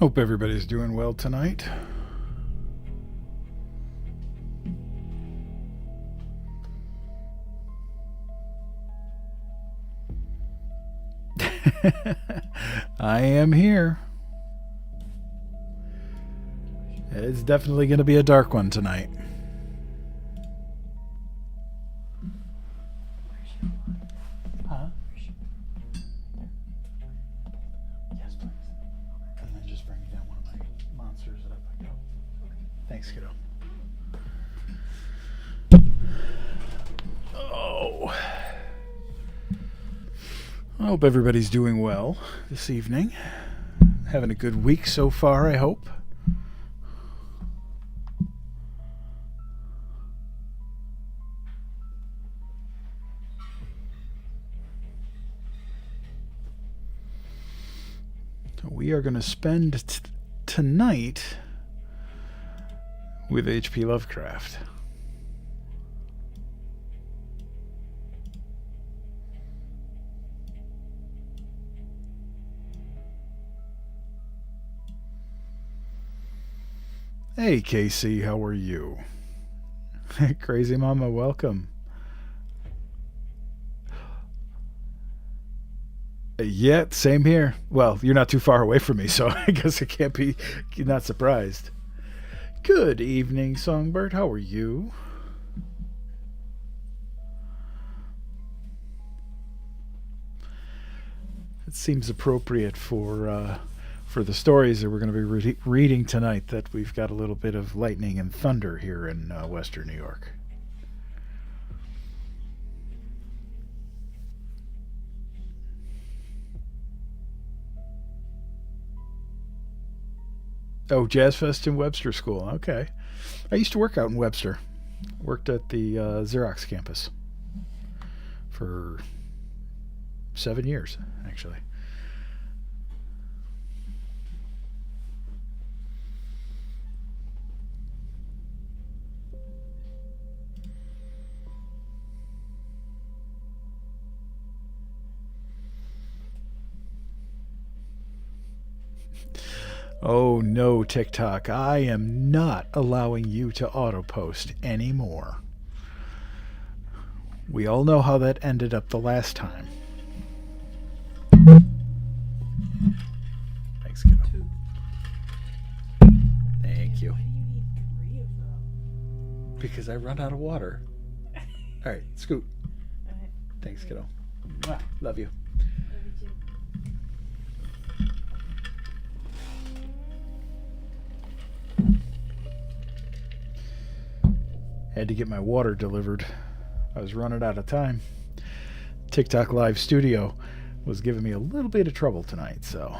Hope everybody's doing well tonight. I am here. It's definitely going to be a dark one tonight. Huh? Yes, please. And then just bring me down one of my monsters that I picked up. Thanks, kiddo. Oh. I hope everybody's doing well this evening. Having a good week so far, I hope. We are going to spend tonight with H.P. Lovecraft. Hey, Casey, how are you? Crazy Mama, welcome. Yeah, same here. Well, you're not too far away from me, so I guess I can't be not surprised. Good evening, Songbird. How are you? It seems appropriate for the stories that we're going to be reading tonight that we've got a little bit of lightning and thunder here in Western New York. Oh, Jazz Fest in Webster School. Okay. I used to work out in Webster. Worked at the Xerox campus for 7 years, actually. Oh no, TikTok, I am not allowing you to auto-post anymore. We all know how that ended up the last time. Thanks, kiddo. Thank you. Why do you need 3 of them? Because I run out of water. Alright, scoot. Alright. Thanks, kiddo. Mwah, love you. Love you too. Had to get my water delivered. I was running out of time. TikTok Live Studio was giving me a little bit of trouble tonight, so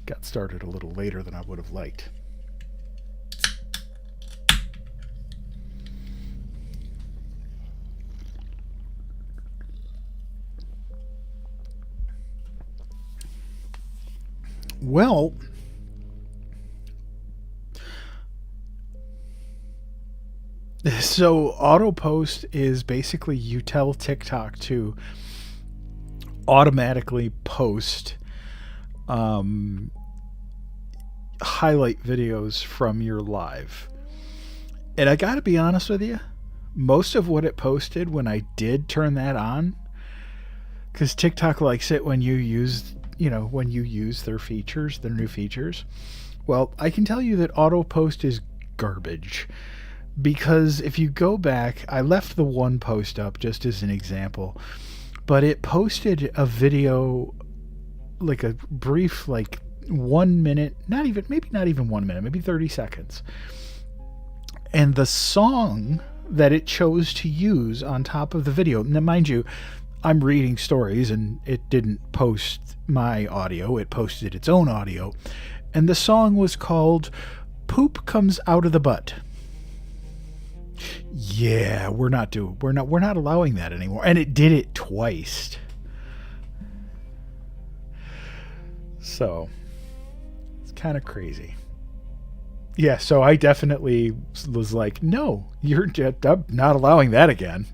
got started a little later than I would have liked. Well, so auto post is basically you tell TikTok to automatically post highlight videos from your live. And I gotta be honest with you, most of what it posted when I did turn that on, because TikTok likes it when you use, when you use their features, their new features. Well, I can tell you that auto post is garbage. Because if you go back, I left the one post up just as an example, but it posted a video, like a brief, 1 minute, maybe not even 1 minute, maybe 30 seconds. And the song that it chose to use on top of the video, now mind you, I'm reading stories and it didn't post my audio, it posted its own audio. And the song was called Poop Comes Out of the Butt. Yeah, we're not allowing that anymore. And it did it twice. So it's kind of crazy. Yeah, so I definitely was like, no, I'm not allowing that again.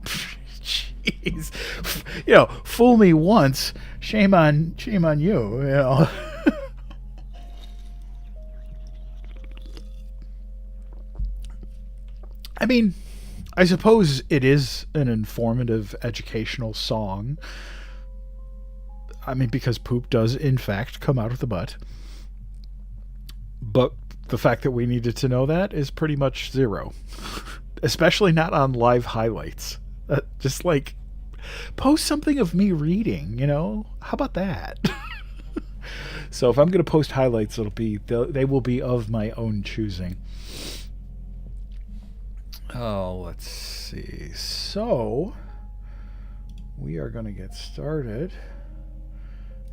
Jeez. Fool me once, shame on you, I mean, I suppose it is an informative, educational song. I mean, because poop does, in fact, come out of the butt. But the fact that we needed to know that is pretty much zero. Especially not on live highlights. Just like, post something of me reading, you know? How about that? So if I'm going to post highlights, they will be of my own choosing. Oh, let's see. So, we are going to get started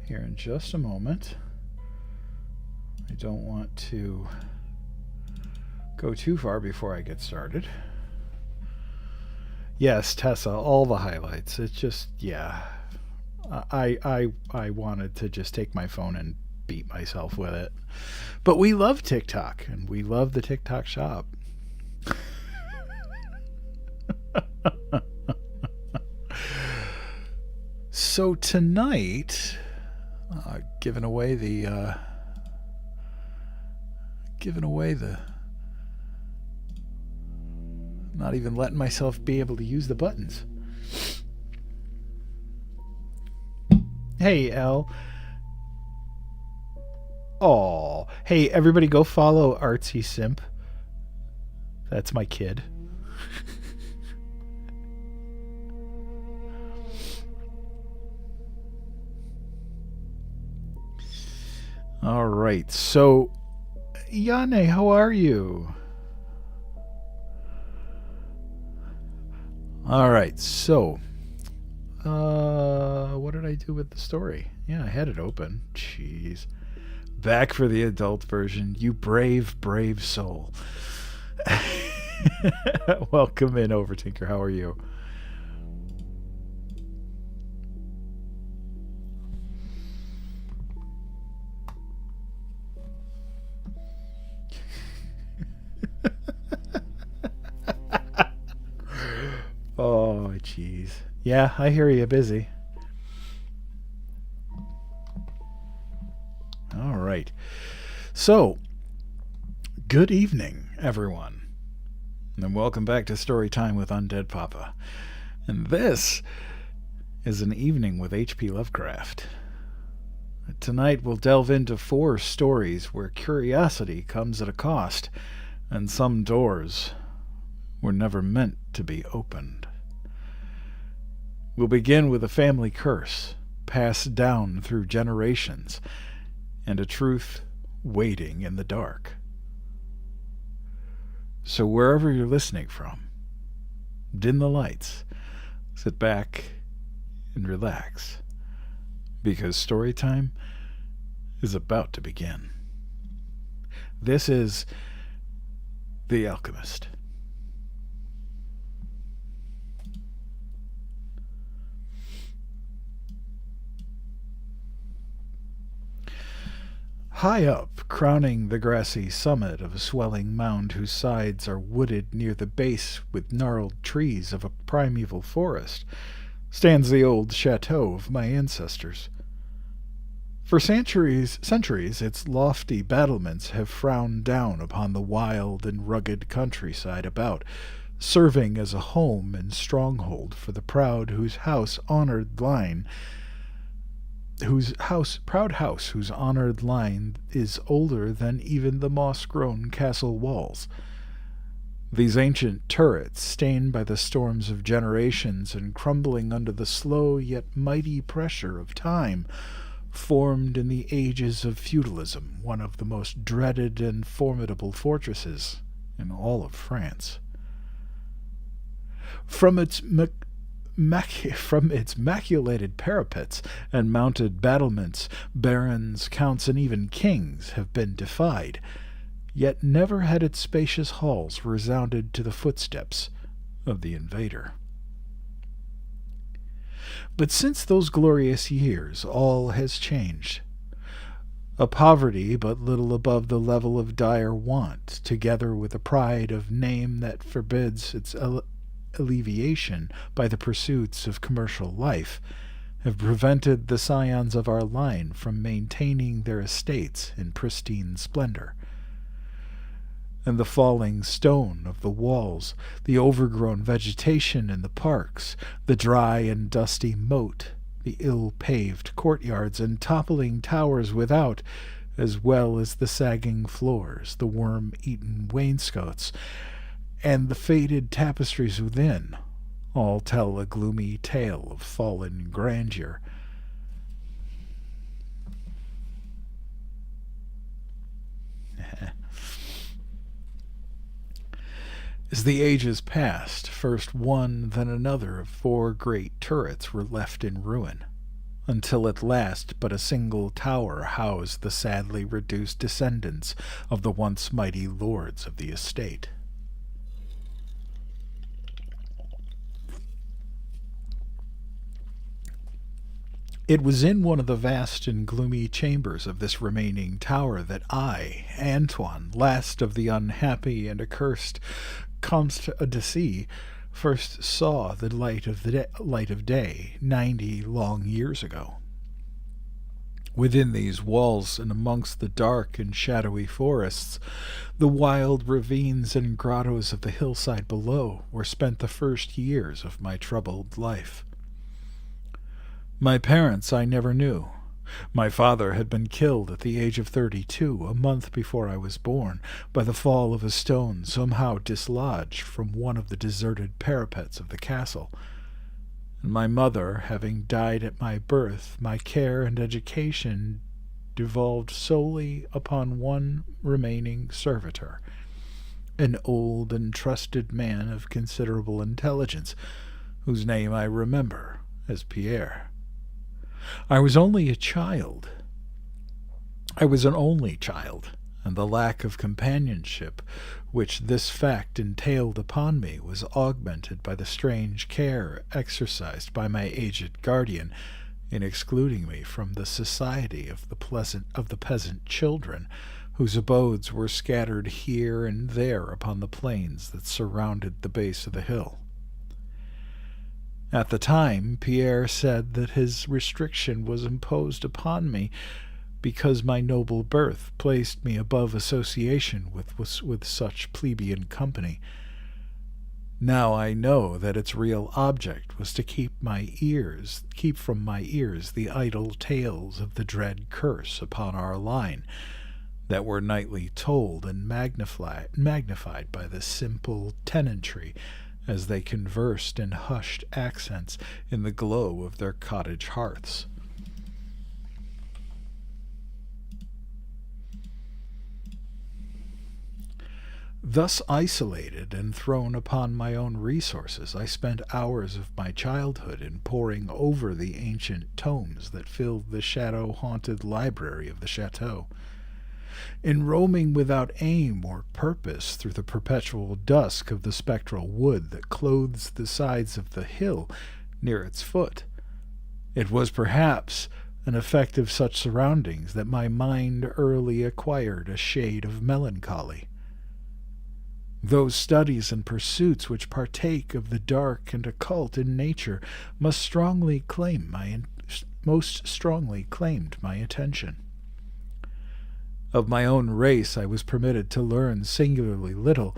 here in just a moment. I don't want to go too far before I get started. Yes, Tessa, all the highlights. It's just, yeah. I wanted to just take my phone and beat myself with it. But we love TikTok, and we love the TikTok shop. So tonight, giving away the not even letting myself be able to use the buttons. Hey, Elle. Aw. Hey, everybody go follow Artsy Simp. That's my kid. All right. So, Yane, how are you? All right. So, what did I do with the story? Yeah, I had it open. Jeez. Back for the adult version. You brave, brave soul. Welcome in, Overtinker. How are you? Oh, jeez. Yeah, I hear you busy. All right. So, good evening, everyone. And welcome back to Storytime with UndeadPapa. And this is an evening with H.P. Lovecraft. Tonight we'll delve into 4 stories where curiosity comes at a cost, and some doors were never meant to be opened. We'll begin with a family curse, passed down through generations, and a truth waiting in the dark. So wherever you're listening from, dim the lights, sit back, and relax, because story time is about to begin. This is The Alchemist. High up, crowning the grassy summit of a swelling mound whose sides are wooded near the base with gnarled trees of a primeval forest, stands the old chateau of my ancestors. For centuries, its lofty battlements have frowned down upon the wild and rugged countryside about, serving as a home and stronghold for the proud whose honored line is older than even the moss-grown castle walls. These ancient turrets, stained by the storms of generations and crumbling under the slow yet mighty pressure of time, formed in the ages of feudalism one of the most dreaded and formidable fortresses in all of France. From its maculated parapets and mounted battlements, barons, counts, and even kings have been defied, yet never had its spacious halls resounded to the footsteps of the invader. But since those glorious years, all has changed. A poverty but little above the level of dire want, together with a pride of name that forbids its alleviation by the pursuits of commercial life, have prevented the scions of our line from maintaining their estates in pristine splendor. and the falling stone of the walls, the overgrown vegetation in the parks, the dry and dusty moat, the ill-paved courtyards and toppling towers without, as well as the sagging floors, the worm-eaten wainscots, and the faded tapestries within, all tell a gloomy tale of fallen grandeur. As the ages passed, first one, then another of 4 great turrets were left in ruin, until at last but a single tower housed the sadly reduced descendants of the once mighty lords of the estate. It was in one of the vast and gloomy chambers of this remaining tower that I, Antoine, last of the unhappy and accursed Comte de first saw the light of day 90 long years ago. Within these walls and amongst the dark and shadowy forests, the wild ravines and grottos of the hillside below, were spent the first years of my troubled life. My parents I never knew. My father had been killed at the age of 32, a month before I was born, by the fall of a stone somehow dislodged from one of the deserted parapets of the castle. And my mother, having died at my birth, my care and education devolved solely upon one remaining servitor, an old and trusted man of considerable intelligence, whose name I remember as Pierre. I was only a child. I was an only child, and the lack of companionship which this fact entailed upon me was augmented by the strange care exercised by my aged guardian in excluding me from the society of the peasant children, whose abodes were scattered here and there upon the plains that surrounded the base of the hill. At the time, Pierre said that his restriction was imposed upon me because my noble birth placed me above association with such plebeian company. Now I know that its real object was to keep from my ears the idle tales of the dread curse upon our line, that were nightly told and magnified by the simple tenantry, as they conversed in hushed accents in the glow of their cottage hearths. Thus isolated and thrown upon my own resources, I spent hours of my childhood in poring over the ancient tomes that filled the shadow-haunted library of the chateau, in roaming without aim or purpose through the perpetual dusk of the spectral wood that clothes the sides of the hill near its foot. It was perhaps an effect of such surroundings that my mind early acquired a shade of melancholy. Those studies and pursuits which partake of the dark and occult in nature most strongly claimed my attention. Of my own race I was permitted to learn singularly little,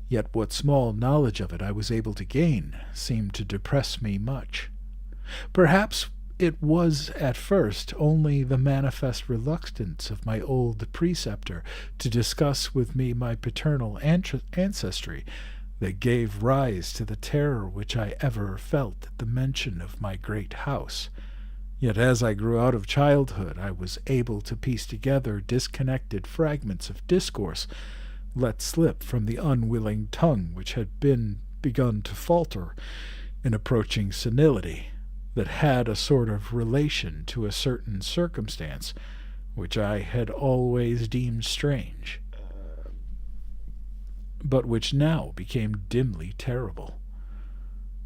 yet what small knowledge of it I was able to gain seemed to depress me much. Perhaps it was at first only the manifest reluctance of my old preceptor to discuss with me my paternal ancestry that gave rise to the terror which I ever felt at the mention of my great house. Yet as I grew out of childhood, I was able to piece together disconnected fragments of discourse let slip from the unwilling tongue which had begun to falter in approaching senility, that had a sort of relation to a certain circumstance which I had always deemed strange, but which now became dimly terrible.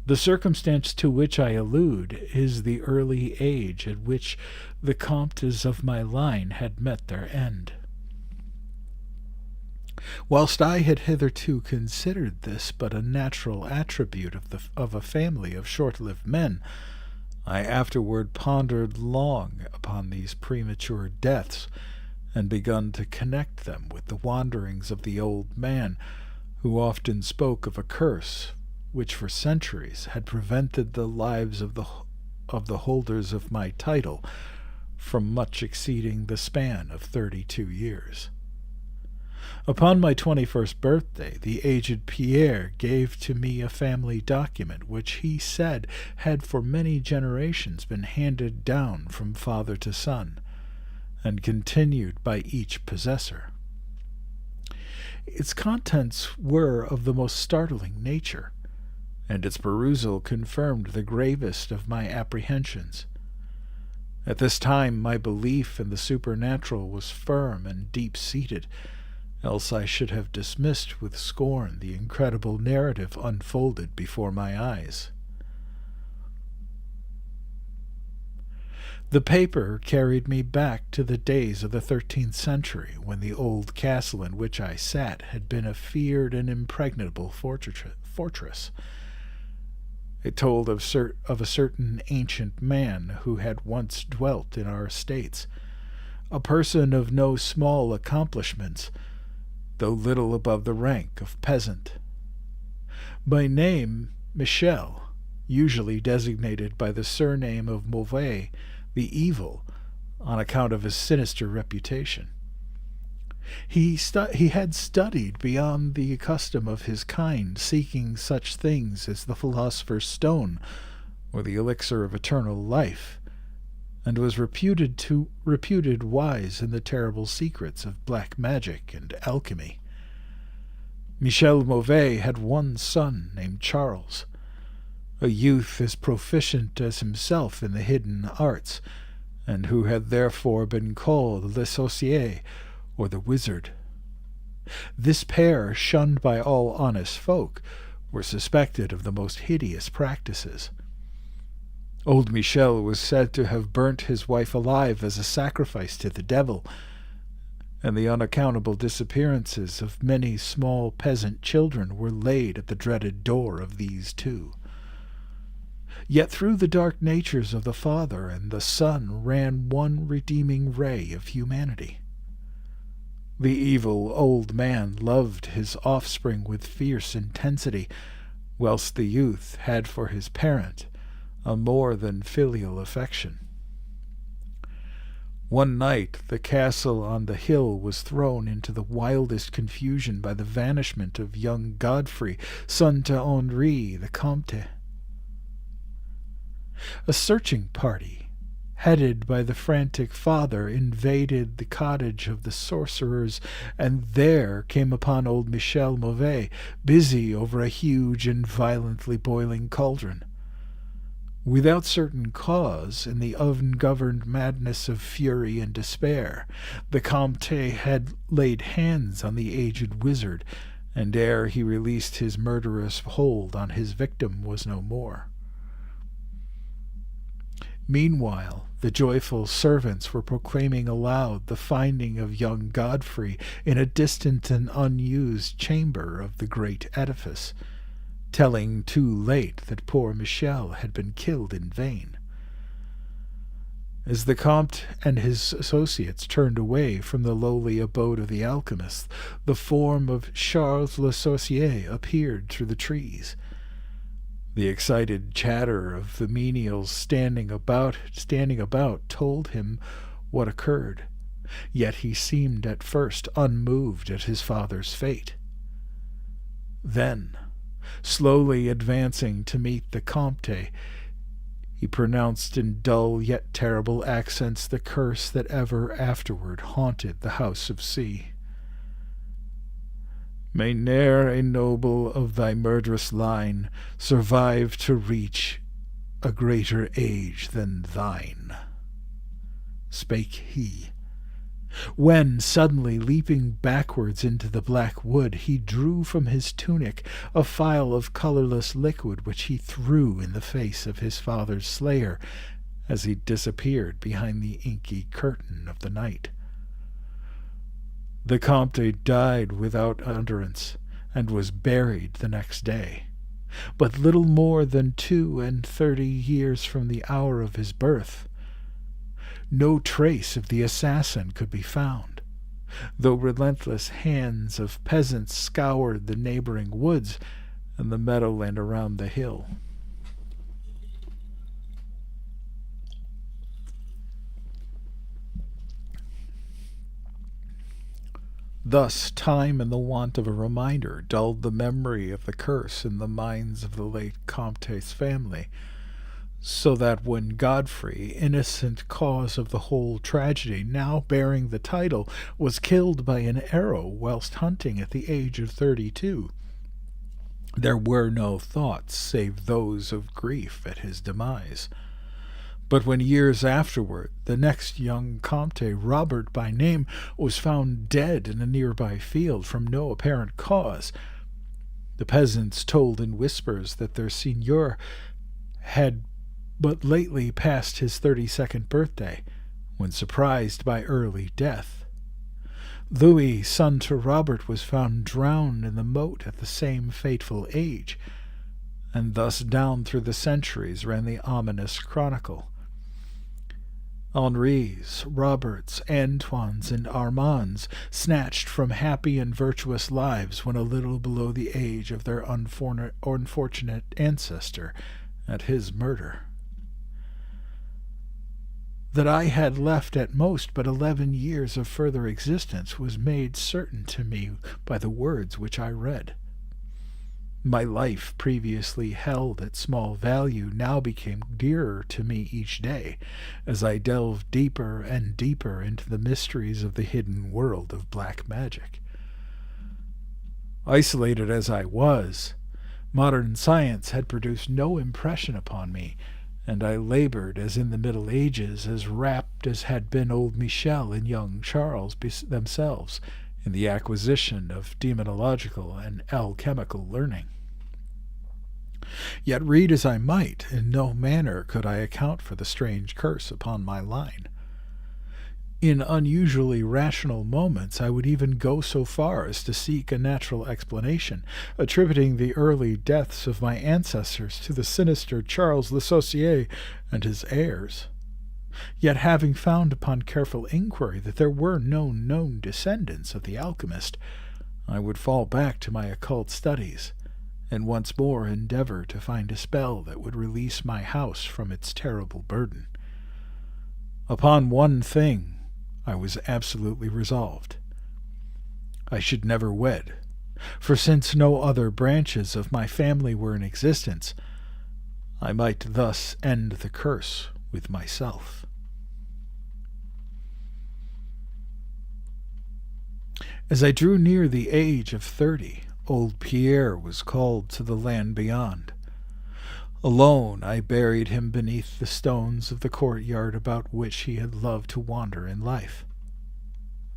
The circumstance to which I allude is the early age at which the Comtes of my line had met their end. Whilst I had hitherto considered this but a natural attribute of a family of short-lived men, I afterward pondered long upon these premature deaths, and begun to connect them with the wanderings of the old man, who often spoke of a curse which for centuries had prevented the lives of the holders of my title from much exceeding the span of 32 years. Upon my 21st birthday, the aged Pierre gave to me a family document which he said had for many generations been handed down from father to son, and continued by each possessor. Its contents were of the most startling nature, and its perusal confirmed the gravest of my apprehensions. At this time my belief in the supernatural was firm and deep-seated, else I should have dismissed with scorn the incredible narrative unfolded before my eyes. The paper carried me back to the days of the 13th century, when the old castle in which I sat had been a feared and impregnable fortress. It told of a certain ancient man who had once dwelt in our estates, a person of no small accomplishments, though little above the rank of peasant. By name Michel, usually designated by the surname of Mauvais, the evil, on account of his sinister reputation. He had studied beyond the custom of his kind, seeking such things as the philosopher's stone or the elixir of eternal life, and was reputed wise in the terrible secrets of black magic and alchemy. Michel Mauvais had one son named Charles, a youth as proficient as himself in the hidden arts, and who had therefore been called Le Sorcier, or the wizard. This pair, shunned by all honest folk, were suspected of the most hideous practices. Old Michel was said to have burnt his wife alive as a sacrifice to the devil, and the unaccountable disappearances of many small peasant children were laid at the dreaded door of these two. Yet through the dark natures of the father and the son ran one redeeming ray of humanity. The evil old man loved his offspring with fierce intensity, whilst the youth had for his parent a more than filial affection. One night the castle on the hill was thrown into the wildest confusion by the vanishment of young Godfrey, son to Henri the Comte. A searching party, headed by the frantic father, invaded the cottage of the sorcerers, and there came upon old Michel Mauvais, busy over a huge and violently boiling cauldron. Without certain cause, in the ungoverned madness of fury and despair, the Comte had laid hands on the aged wizard, and ere he released his murderous hold on his victim was no more. Meanwhile, the joyful servants were proclaiming aloud the finding of young Godfrey in a distant and unused chamber of the great edifice, telling too late that poor Michel had been killed in vain. As the Comte and his associates turned away from the lowly abode of the alchemist, the form of Charles Le Sorcier appeared through the trees. The excited chatter of the menials standing about told him what occurred, yet he seemed at first unmoved at his father's fate. Then, slowly advancing to meet the Comte, he pronounced in dull yet terrible accents the curse that ever afterward haunted the House of C. May ne'er a noble of thy murderous line survive to reach a greater age than thine, spake he, when, suddenly leaping backwards into the black wood, he drew from his tunic a phial of colourless liquid which he threw in the face of his father's slayer as he disappeared behind the inky curtain of the night. The Comte died without utterance, and was buried the next day, but little more than 32 years from the hour of his birth. No trace of the assassin could be found. though relentless hands of peasants scoured the neighboring woods and the meadowland around the hill. Thus, time and the want of a reminder dulled the memory of the curse in the minds of the late Comte's family, so that when Godfrey, innocent cause of the whole tragedy, now bearing the title, was killed by an arrow whilst hunting at the age of 32, there were no thoughts save those of grief at his demise. But when years afterward the next young Comte, Robert by name, was found dead in a nearby field from no apparent cause, the peasants told in whispers that their seigneur had but lately passed his 32nd birthday, when surprised by early death. Louis, son to Robert, was found drowned in the moat at the same fateful age, and thus down through the centuries ran the ominous chronicle. Henri's, Robert's, Antoine's, and Armand's, snatched from happy and virtuous lives when a little below the age of their unfortunate ancestor at his murder. That I had left at most but 11 years of further existence was made certain to me by the words which I read. My life, previously held at small value, now became dearer to me each day, as I delved deeper and deeper into the mysteries of the hidden world of black magic. Isolated as I was, modern science had produced no impression upon me, and I labored as in the Middle Ages, as rapt as had been old Michel and young Charles themselves, in the acquisition of demonological and alchemical learning. Yet read as I might, in no manner could I account for the strange curse upon my line. In unusually rational moments I would even go so far as to seek a natural explanation, attributing the early deaths of my ancestors to the sinister Charles Le Saucier and his heirs. Yet having found upon careful inquiry that there were no known descendants of the alchemist, I would fall back to my occult studies, and once more endeavor to find a spell that would release my house from its terrible burden. Upon one thing I was absolutely resolved. I should never wed, for since no other branches of my family were in existence, I might thus end the curse with myself. As I drew near the age of 30, old Pierre was called to the land beyond. Alone I buried him beneath the stones of the courtyard about which he had loved to wander in life.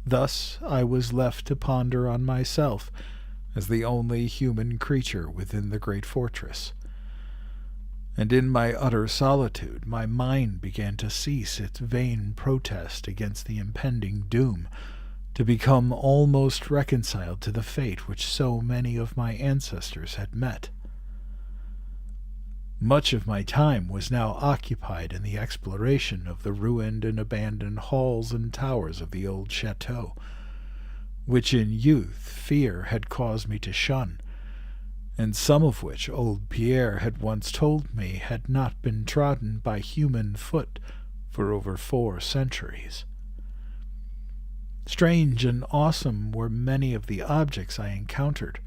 Thus I was left to ponder on myself as the only human creature within the great fortress. And in my utter solitude my mind began to cease its vain protest against the impending doom, to become almost reconciled to the fate which so many of my ancestors had met. Much of my time was now occupied in the exploration of the ruined and abandoned halls and towers of the old chateau, which in youth fear had caused me to shun, and some of which old Pierre had once told me had not been trodden by human foot for over 4 centuries. Strange and awesome were many of the objects I encountered.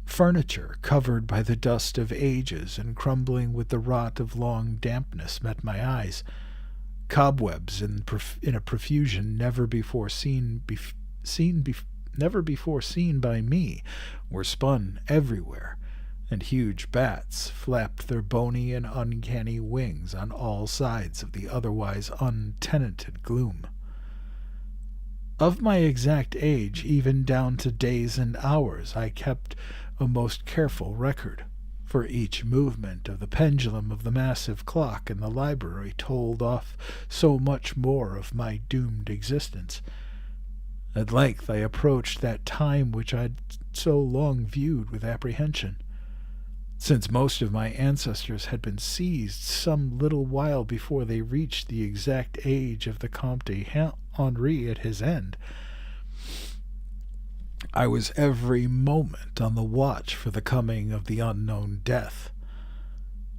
Furniture covered by the dust of ages and crumbling with the rot of long dampness met my eyes. Cobwebs in a profusion never before seen by me were spun everywhere, and huge bats flapped their bony and uncanny wings on all sides of the otherwise untenanted gloom. Of my exact age, even down to days and hours, I kept a most careful record, for each movement of the pendulum of the massive clock in the library told off so much more of my doomed existence. At length I approached that time which I had so long viewed with apprehension. Since most of my ancestors had been seized some little while before they reached the exact age of the Comte Henri at his end, I was every moment on the watch for the coming of the unknown death.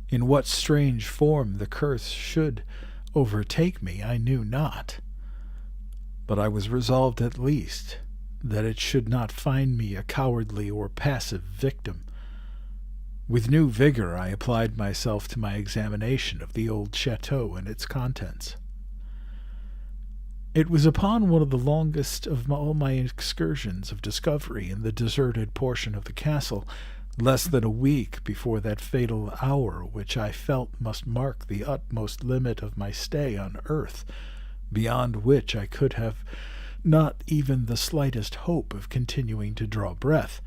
In what strange form the curse should overtake me I knew not, but I was resolved at least that it should not find me a cowardly or passive victim. With new vigor I applied myself to my examination of the old chateau and its contents. It was upon one of the longest of all my excursions of discovery in the deserted portion of the castle, less than a week before that fatal hour which I felt must mark the utmost limit of my stay on earth, beyond which I could have not even the slightest hope of continuing to draw breath,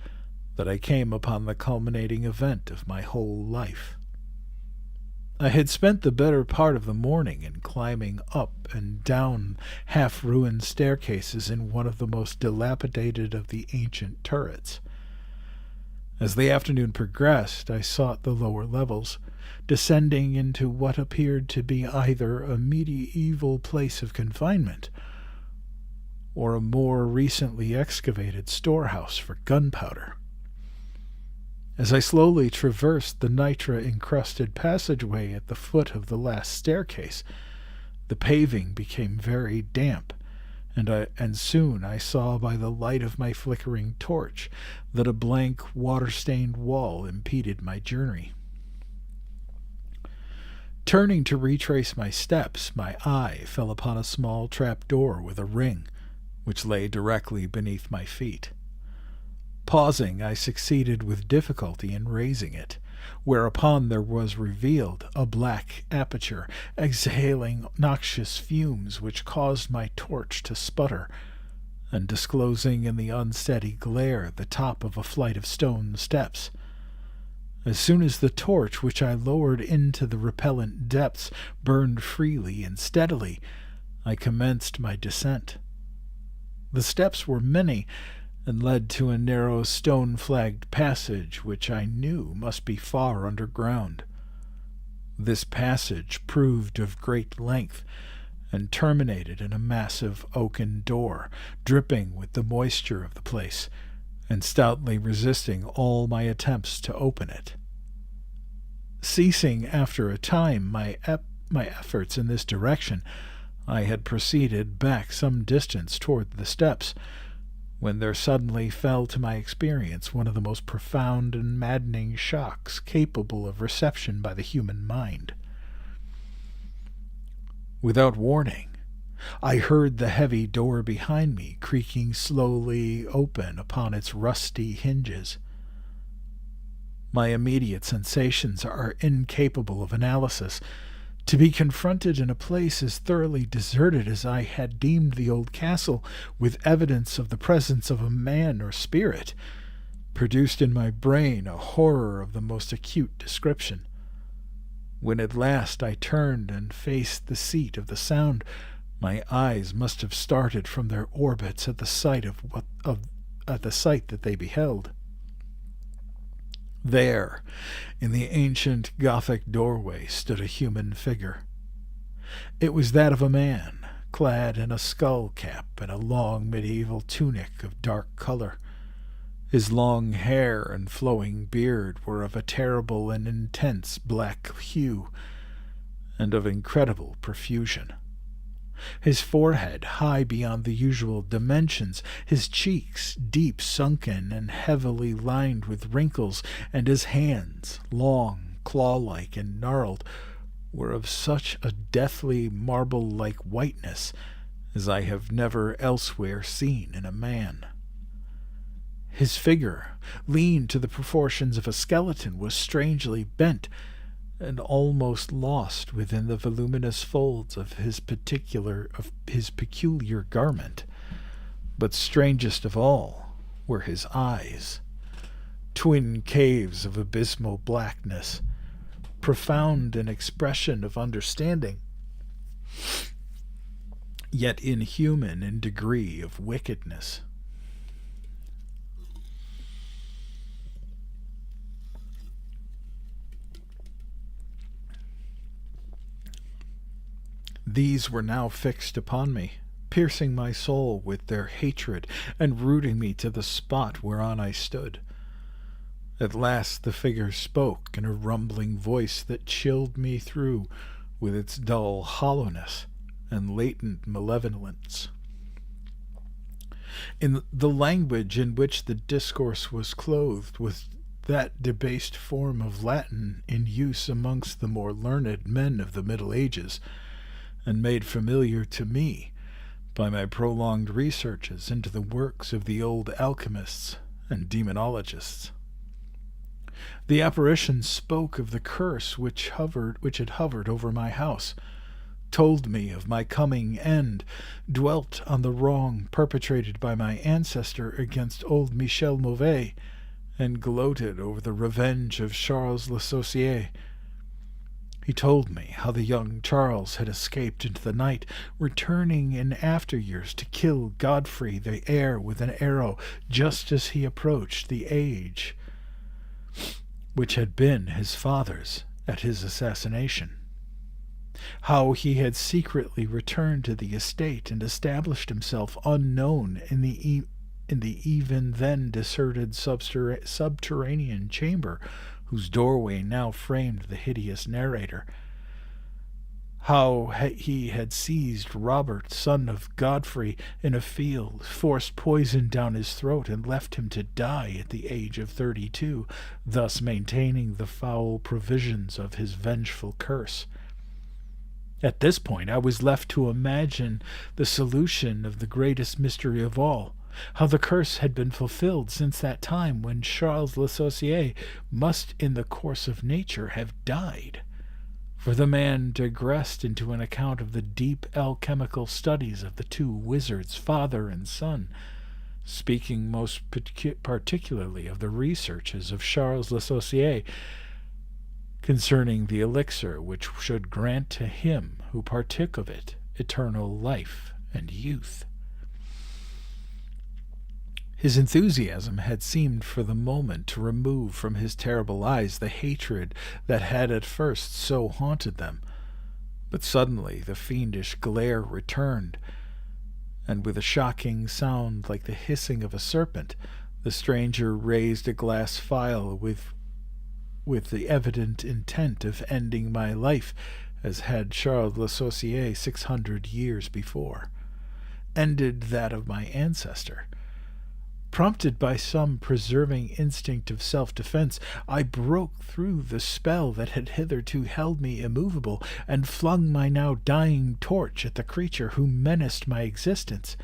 that I came upon the culminating event of my whole life. I had spent the better part of the morning in climbing up and down half-ruined staircases in one of the most dilapidated of the ancient turrets. As the afternoon progressed, I sought the lower levels, descending into what appeared to be either a medieval place of confinement or a more recently excavated storehouse for gunpowder. As I slowly traversed the nitre-encrusted passageway at the foot of the last staircase, the paving became very damp, and soon I saw by the light of my flickering torch that a blank, water-stained wall impeded my journey. Turning to retrace my steps, my eye fell upon a small trap-door with a ring, which lay directly beneath my feet. Pausing, I succeeded with difficulty in raising it, whereupon there was revealed a black aperture, exhaling noxious fumes which caused my torch to sputter, and disclosing in the unsteady glare the top of a flight of stone steps. As soon as the torch, which I lowered into the repellent depths, burned freely and steadily, I commenced my descent. The steps were many, and led to a narrow stone-flagged passage which I knew must be far underground. This passage proved of great length, and terminated in a massive oaken door, dripping with the moisture of the place, and stoutly resisting all my attempts to open it. Ceasing after a time my efforts in this direction, I had proceeded back some distance toward the steps, when there suddenly fell to my experience one of the most profound and maddening shocks capable of reception by the human mind. Without warning, I heard the heavy door behind me creaking slowly open upon its rusty hinges. My immediate sensations are incapable of analysis. To be confronted in a place as thoroughly deserted as I had deemed the old castle, with evidence of the presence of a man or spirit, produced in my brain a horror of the most acute description. When at last I turned and faced the seat of the sound, my eyes must have started from their orbits at the sight that they beheld. There, in the ancient Gothic doorway, stood a human figure. It was that of a man, clad in a skull cap and a long medieval tunic of dark color. His long hair and flowing beard were of a terrible and intense black hue, and of incredible profusion. His forehead high beyond the usual dimensions, his cheeks deep sunken and heavily lined with wrinkles, and his hands, long, claw-like and gnarled, were of such a deathly marble-like whiteness as I have never elsewhere seen in a man. His figure, lean to the proportions of a skeleton, was strangely bent, and almost lost within the voluminous folds of his peculiar garment. But strangest of all were his eyes, twin caves of abysmal blackness, profound in expression of understanding, yet inhuman in degree of wickedness. These were now fixed upon me, piercing my soul with their hatred and rooting me to the spot whereon I stood. At last the figure spoke in a rumbling voice that chilled me through with its dull hollowness and latent malevolence. In the language in which the discourse was clothed was that debased form of Latin in use amongst the more learned men of the Middle Ages, and made familiar to me by my prolonged researches into the works of the old alchemists and demonologists. The apparition spoke of the curse which had hovered over my house, told me of my coming end, dwelt on the wrong perpetrated by my ancestor against old Michel Mauvais, and gloated over the revenge of Charles Le Saucier. He told me how the young Charles had escaped into the night, returning in after years to kill Godfrey the heir with an arrow just as he approached the age which had been his father's at his assassination. How he had secretly returned to the estate and established himself unknown in the even then deserted subterranean chamber whose doorway now framed the hideous narrator. How he had seized Robert, son of Godfrey, in a field, forced poison down his throat, and left him to die at the age of 32, thus maintaining the foul provisions of his vengeful curse. At this point I was left to imagine the solution of the greatest mystery of all, how the curse had been fulfilled since that time when Charles Le Saucier must in the course of nature have died. For the man digressed into an account of the deep alchemical studies of the two wizards, father and son, speaking most particularly of the researches of Charles Le Saucier concerning the elixir which should grant to him who partook of it eternal life and youth. His enthusiasm had seemed for the moment to remove from his terrible eyes the hatred that had at first so haunted them, but suddenly the fiendish glare returned, and with a shocking sound like the hissing of a serpent, the stranger raised a glass phial with the evident intent of ending my life, as had Charles Le Saucier 600 years before, ended that of my ancestor. Prompted by some preserving instinct of self-defense, I broke through the spell that had hitherto held me immovable, and flung my now dying torch at the creature who menaced my existence.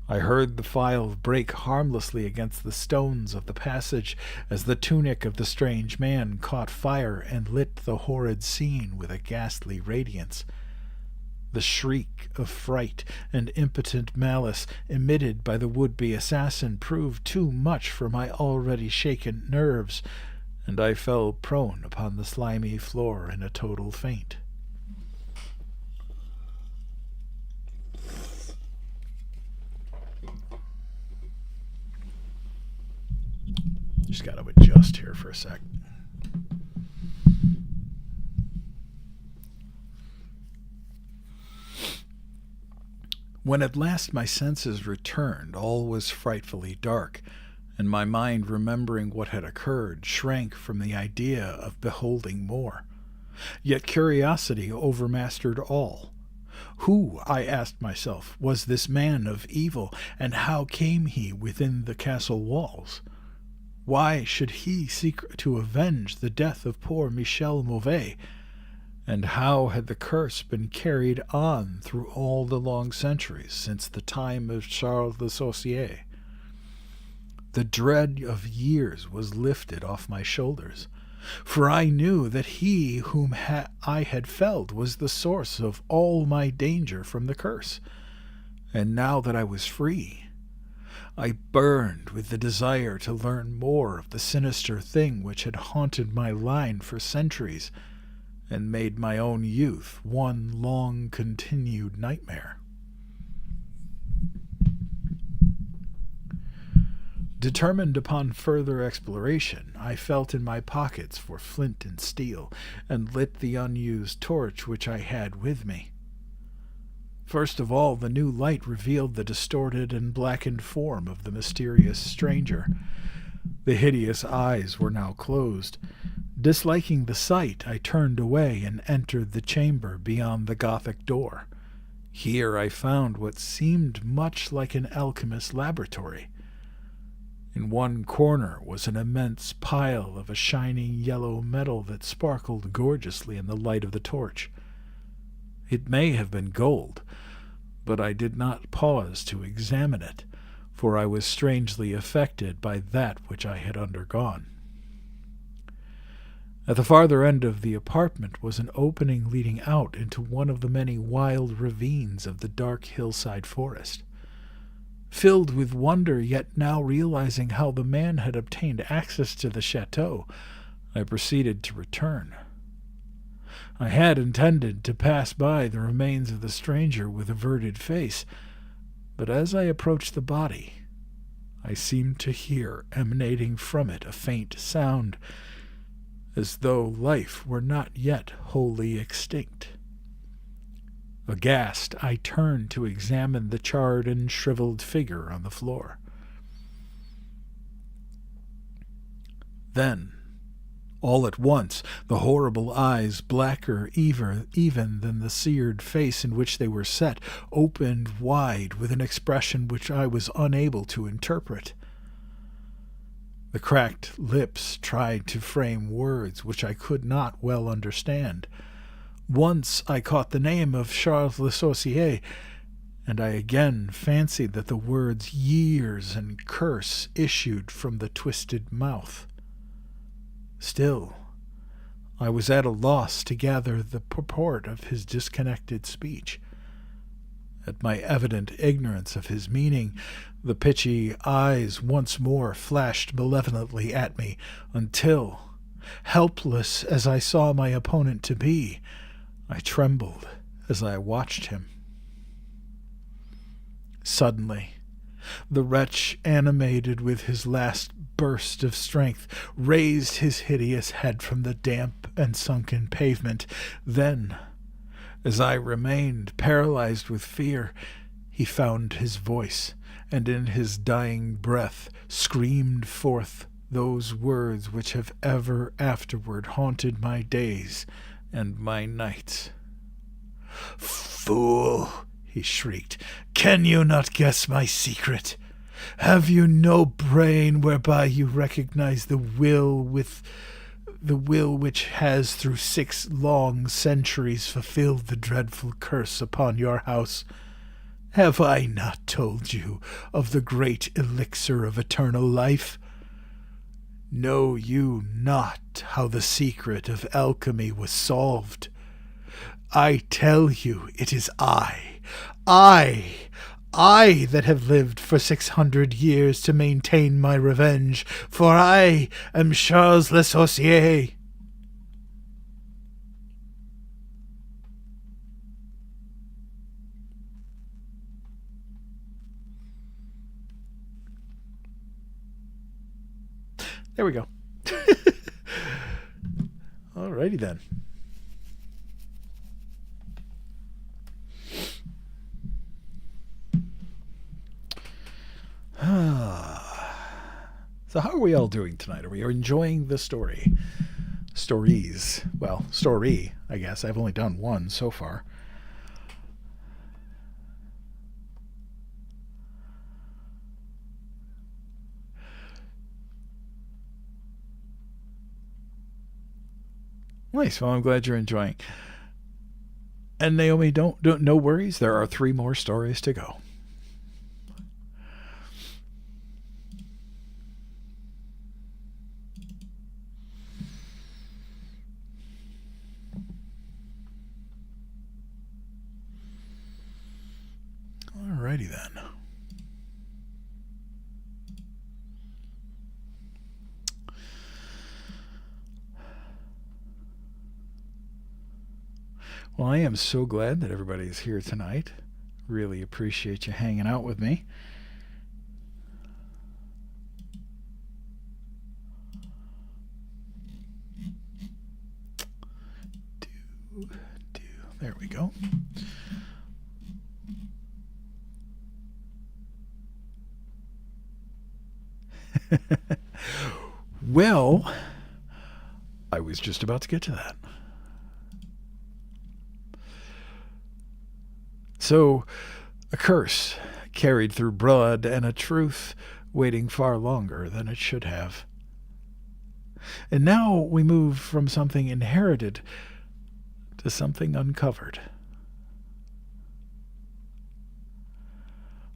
I heard the phial break harmlessly against the stones of the passage as the tunic of the strange man caught fire and lit the horrid scene with a ghastly radiance. The shriek of fright and impotent malice emitted by the would-be assassin proved too much for my already shaken nerves, and I fell prone upon the slimy floor in a total faint. Just got to adjust here for a sec. When at last my senses returned, all was frightfully dark, and my mind, remembering what had occurred, shrank from the idea of beholding more. Yet curiosity overmastered all. Who, I asked myself, was this man of evil, and how came he within the castle walls? Why should he seek to avenge the death of poor Michel Mauvais? And how had the curse been carried on through all the long centuries since the time of Charles Le Saucier? The dread of years was lifted off my shoulders, for I knew that he whom I had felled was the source of all my danger from the curse. And now that I was free, I burned with the desire to learn more of the sinister thing which had haunted my line for centuries, and made my own youth one long-continued nightmare. Determined upon further exploration, I felt in my pockets for flint and steel, and lit the unused torch which I had with me. First of all, the new light revealed the distorted and blackened form of the mysterious stranger. The hideous eyes were now closed. Disliking the sight, I turned away and entered the chamber beyond the Gothic door. Here I found what seemed much like an alchemist's laboratory. In one corner was an immense pile of a shining yellow metal that sparkled gorgeously in the light of the torch. It may have been gold, but I did not pause to examine it, for I was strangely affected by that which I had undergone. At the farther end of the apartment was an opening leading out into one of the many wild ravines of the dark hillside forest. Filled with wonder, yet now realizing how the man had obtained access to the chateau, I proceeded to return. I had intended to pass by the remains of the stranger with averted face, but as I approached the body, I seemed to hear emanating from it a faint sound, as though life were not yet wholly extinct. Aghast, I turned to examine the charred and shriveled figure on the floor. Then, all at once, the horrible eyes, blacker even than the seared face in which they were set, opened wide with an expression which I was unable to interpret. The cracked lips tried to frame words which I could not well understand. Once I caught the name of Charles Le Sorcier, and I again fancied that the words years and curse issued from the twisted mouth. Still, I was at a loss to gather the purport of his disconnected speech. At my evident ignorance of his meaning, the pitchy eyes once more flashed malevolently at me, until, helpless as I saw my opponent to be, I trembled as I watched him. Suddenly, the wretch, animated with his last burst of strength, raised his hideous head from the damp and sunken pavement. Then, as I remained paralyzed with fear, he found his voice, and in his dying breath screamed forth those words which have ever afterward haunted my days and my nights. "Fool!" he shrieked. "Can you not guess my secret? Have you no brain whereby you recognize the will which has through 6 long centuries fulfilled the dreadful curse upon your house? Have I not told you of the great elixir of eternal life? Know you not how the secret of alchemy was solved? I tell you it is I that have lived for 600 years to maintain my revenge, for I am Charles Le Sorcier." There we go. Alrighty then. So how are we all doing tonight? Are we enjoying the story? Stories. Well, story, I guess. I've only done one so far. Nice. Well, I'm glad you're enjoying. And Naomi, don't no worries. There are 3 more stories to go. Alrighty then. Well, I am so glad that everybody's here tonight. Really appreciate you hanging out with me. There we go. Well, I was just about to get to that. So, a curse carried through blood and a truth waiting far longer than it should have. And now we move from something inherited to something uncovered.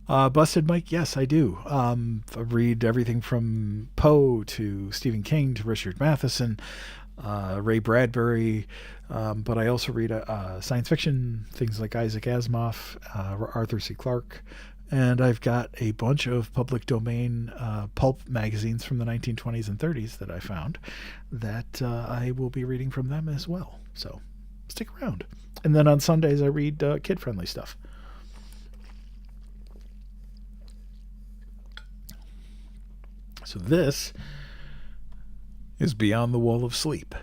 Busted Mike, yes, I do. I read everything from Poe to Stephen King to Richard Matheson, Ray Bradbury, but I also read science fiction, things like Isaac Asimov, Arthur C. Clarke, and I've got a bunch of public domain pulp magazines from the 1920s and 30s that I found that I will be reading from them as well. So stick around. And then on Sundays I read kid-friendly stuff. So this is Beyond the Wall of Sleep.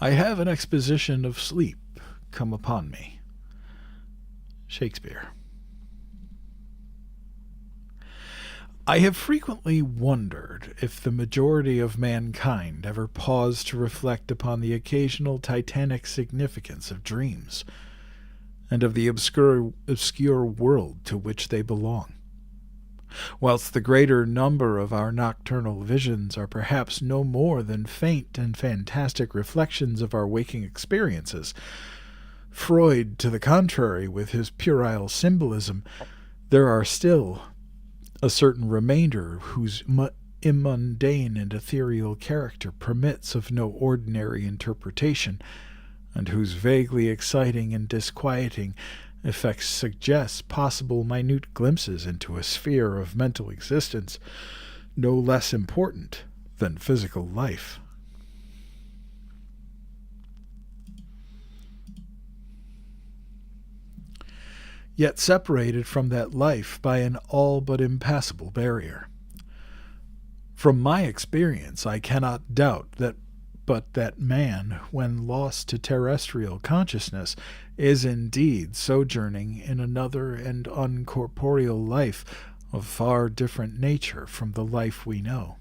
I have an exposition of sleep come upon me. Shakespeare. I have frequently wondered if the majority of mankind ever paused to reflect upon the occasional titanic significance of dreams, and of the obscure world to which they belong. Whilst the greater number of our nocturnal visions are perhaps no more than faint and fantastic reflections of our waking experiences, Freud, to the contrary, with his puerile symbolism, there are still a certain remainder whose immundane and ethereal character permits of no ordinary interpretation, and whose vaguely exciting and disquieting effects suggest possible minute glimpses into a sphere of mental existence no less important than physical life. Yet separated from that life by an all but impassable barrier. From my experience, I cannot doubt that man, when lost to terrestrial consciousness, is indeed sojourning in another and uncorporeal life of far different nature from the life we know,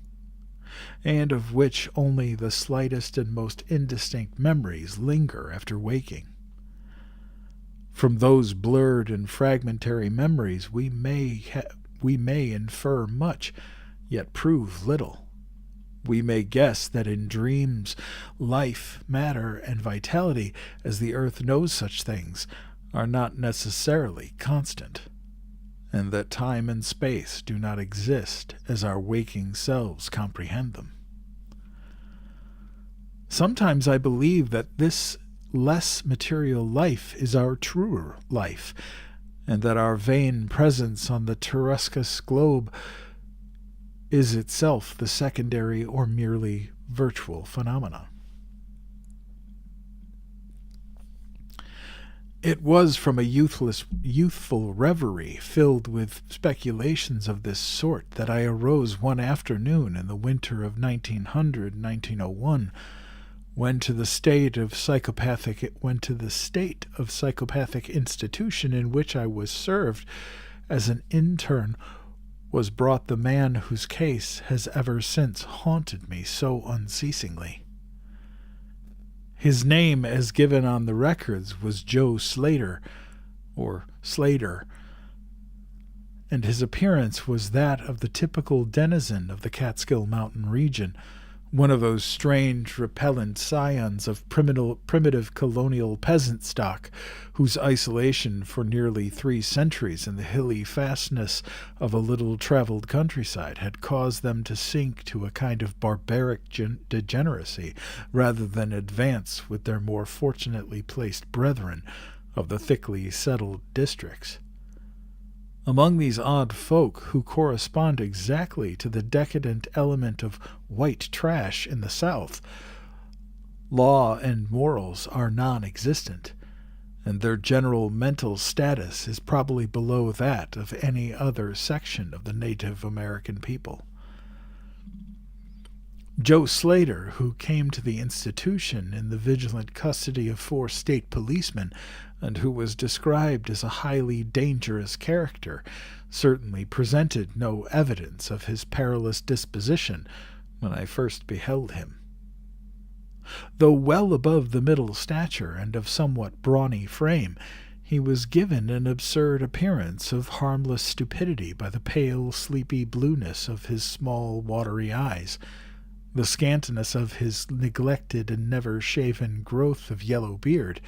and of which only the slightest and most indistinct memories linger after waking. From those blurred and fragmentary memories we may infer much, yet prove little. We may guess that in dreams, life, matter, and vitality, as the earth knows such things, are not necessarily constant, and that time and space do not exist as our waking selves comprehend them. Sometimes I believe that this less material life is our truer life, and that our vain presence on the terruscous globe is itself the secondary or merely virtual phenomena. It was from a youthful reverie filled with speculations of this sort that I arose one afternoon in the winter of 1900-1901, went to the state of psychopathic institution in which I was served as an intern, was brought the man whose case has ever since haunted me so unceasingly. His name, as given on the records, was Joe Slater, or Slater, and his appearance was that of the typical denizen of the Catskill Mountain region, one of those strange, repellent scions of primitive colonial peasant stock, whose isolation for nearly 3 centuries in the hilly fastness of a little-traveled countryside had caused them to sink to a kind of barbaric degeneracy rather than advance with their more fortunately placed brethren of the thickly settled districts. Among these odd folk, who correspond exactly to the decadent element of white trash in the South, law and morals are non-existent, and their general mental status is probably below that of any other section of the Native American people. Joe Slater, who came to the institution in the vigilant custody of 4 state policemen and who was described as a highly dangerous character, certainly presented no evidence of his perilous disposition when I first beheld him. Though well above the middle stature and of somewhat brawny frame, he was given an absurd appearance of harmless stupidity by the pale, sleepy blueness of his small, watery eyes, the scantiness of his neglected and never-shaven growth of yellow beard,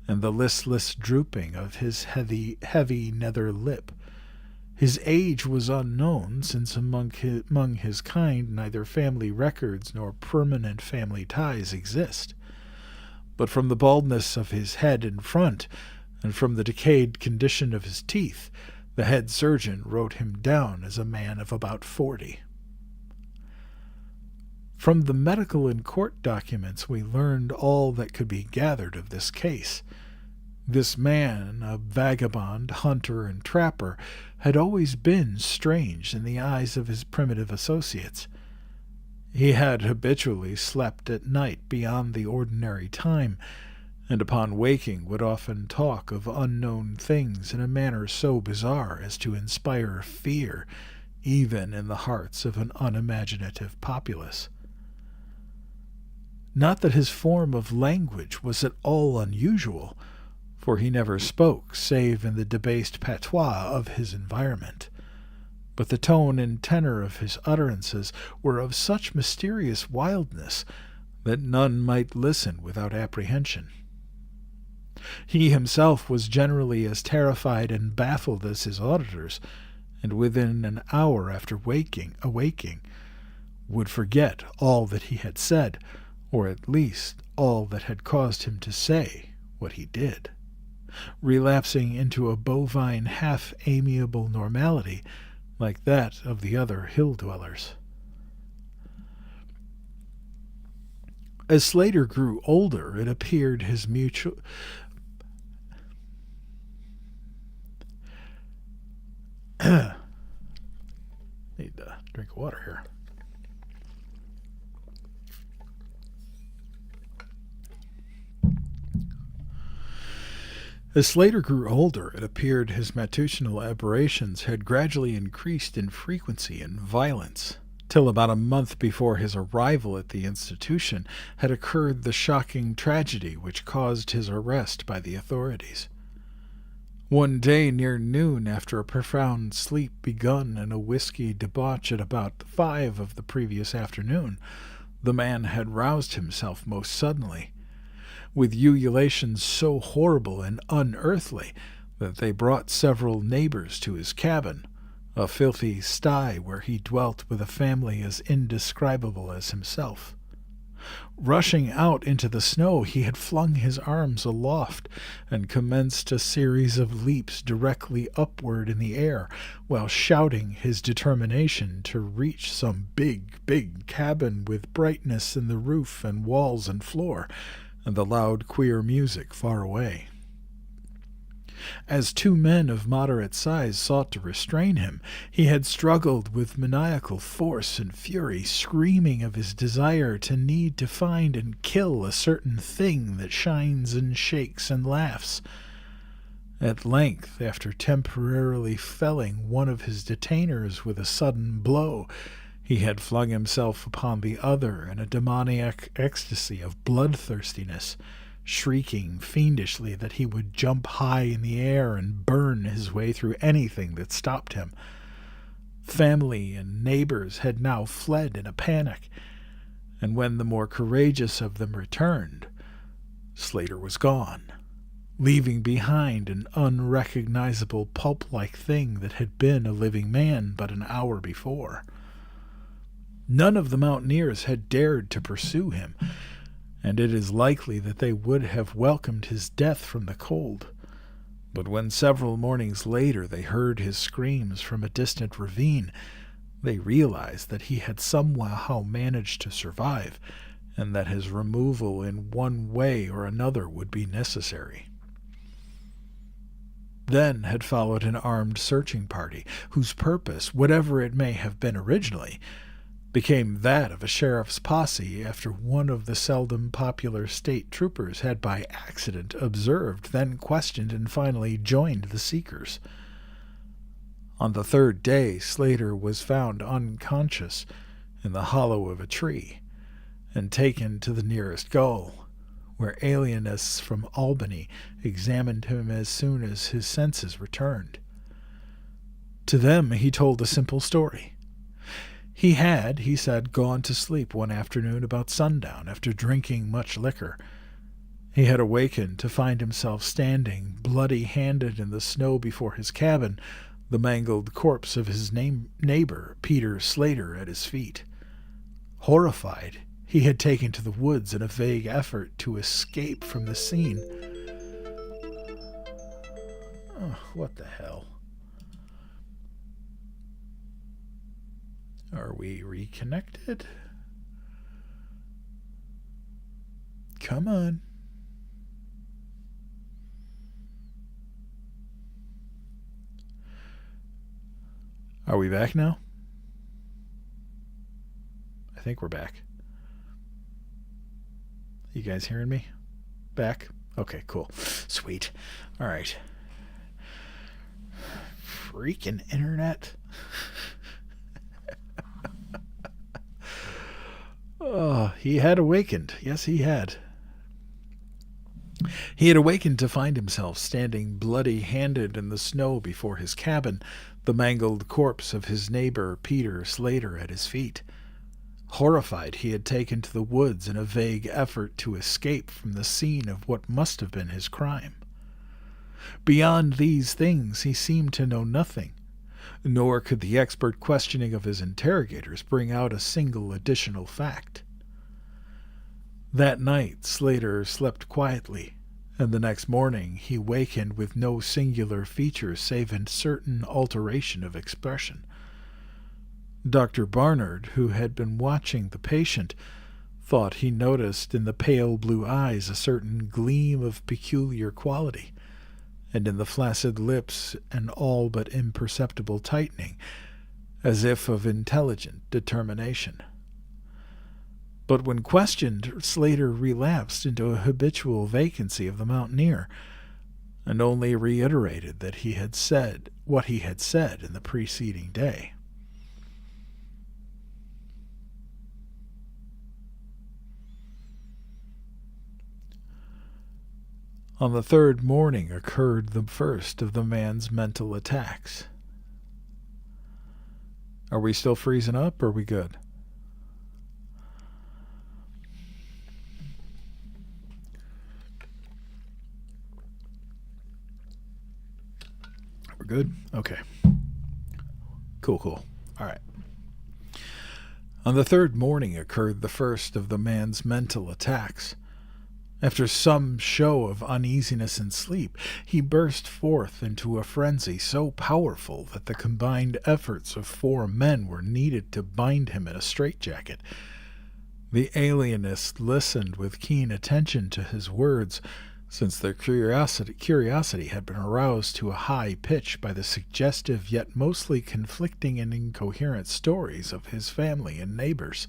and the listless drooping of his heavy nether lip. His age was unknown, since among his kind neither family records nor permanent family ties exist. But from the baldness of his head in front, and from the decayed condition of his teeth, the head surgeon wrote him down as a man of about 40. From the medical and court documents we learned all that could be gathered of this case. This man, a vagabond, hunter, and trapper, had always been strange in the eyes of his primitive associates. He had habitually slept at night beyond the ordinary time, and upon waking would often talk of unknown things in a manner so bizarre as to inspire fear even in the hearts of an unimaginative populace. Not that his form of language was at all unusual, for he never spoke save in the debased patois of his environment, but the tone and tenor of his utterances were of such mysterious wildness that none might listen without apprehension. He himself was generally as terrified and baffled as his auditors, and within an hour after awaking, would forget all that he had said, or at least all that had caused him to say what he did, relapsing into a bovine half-amiable normality like that of the other hill-dwellers. As Slater grew older, it appeared his mutual... Need a drink of water here. As Slater grew older, it appeared his matutinal aberrations had gradually increased in frequency and violence, till about a month before his arrival at the institution had occurred the shocking tragedy which caused his arrest by the authorities. One day near noon, after a profound sleep begun and a whiskey debauch at about 5 of the previous afternoon, the man had roused himself most suddenly, with ululations so horrible and unearthly that they brought several neighbors to his cabin, a filthy sty where he dwelt with a family as indescribable as himself. Rushing out into the snow, he had flung his arms aloft and commenced a series of leaps directly upward in the air, while shouting his determination to reach some big cabin with brightness in the roof and walls and floor, and the loud, queer music far away. As 2 men of moderate size sought to restrain him, he had struggled with maniacal force and fury, screaming of his desire to need to find and kill a certain thing that shines and shakes and laughs. At length, after temporarily felling one of his detainers with a sudden blow, he had flung himself upon the other in a demoniac ecstasy of bloodthirstiness, shrieking fiendishly that he would jump high in the air and burn his way through anything that stopped him. Family and neighbors had now fled in a panic, and when the more courageous of them returned, Slater was gone, leaving behind an unrecognizable pulp-like thing that had been a living man but an hour before. None of the mountaineers had dared to pursue him, and it is likely that they would have welcomed his death from the cold. But when several mornings later they heard his screams from a distant ravine, they realized that he had somehow managed to survive, and that his removal in one way or another would be necessary. Then had followed an armed searching party, whose purpose, whatever it may have been originally, became that of a sheriff's posse after one of the seldom popular state troopers had by accident observed, then questioned, and finally joined the seekers. On the third day, Slater was found unconscious in the hollow of a tree and taken to the nearest goal, where alienists from Albany examined him as soon as his senses returned. To them he told a simple story. He had, he said, gone to sleep one afternoon about sundown after drinking much liquor. He had awakened to find himself standing bloody-handed in the snow before his cabin, the mangled corpse of his neighbor, Peter Slater, at his feet. Horrified, he had taken to the woods in a vague effort to escape from the scene. Oh, what the hell? Are we reconnected? Come on. Are we back now? I think we're back. You guys hearing me? Back? Okay, cool. Sweet. All right. Freaking internet. Oh, he had awakened. Yes, he had. He had awakened to find himself standing bloody-handed in the snow before his cabin, the mangled corpse of his neighbor, Peter Slater, at his feet. Horrified, he had taken to the woods in a vague effort to escape from the scene of what must have been his crime. Beyond these things he seemed to know nothing, nor could the expert questioning of his interrogators bring out a single additional fact. That night Slater slept quietly, and the next morning he wakened with no singular features save a certain alteration of expression. Dr. Barnard, who had been watching the patient, thought he noticed in the pale blue eyes a certain gleam of peculiar quality, and in the flaccid lips an all but imperceptible tightening, as if of intelligent determination. But when questioned, Slater relapsed into a habitual vacancy of the mountaineer, and only reiterated that he had said what he had said in the preceding day. On the third morning occurred the first of the man's mental attacks. Are we still freezing up, or are we good? We're good? Okay. Cool. All right. On the third morning occurred the first of the man's mental attacks. After some show of uneasiness and sleep, he burst forth into a frenzy so powerful that the combined efforts of 4 men were needed to bind him in a straitjacket. The alienist listened with keen attention to his words, since their curiosity had been aroused to a high pitch by the suggestive yet mostly conflicting and incoherent stories of his family and neighbors.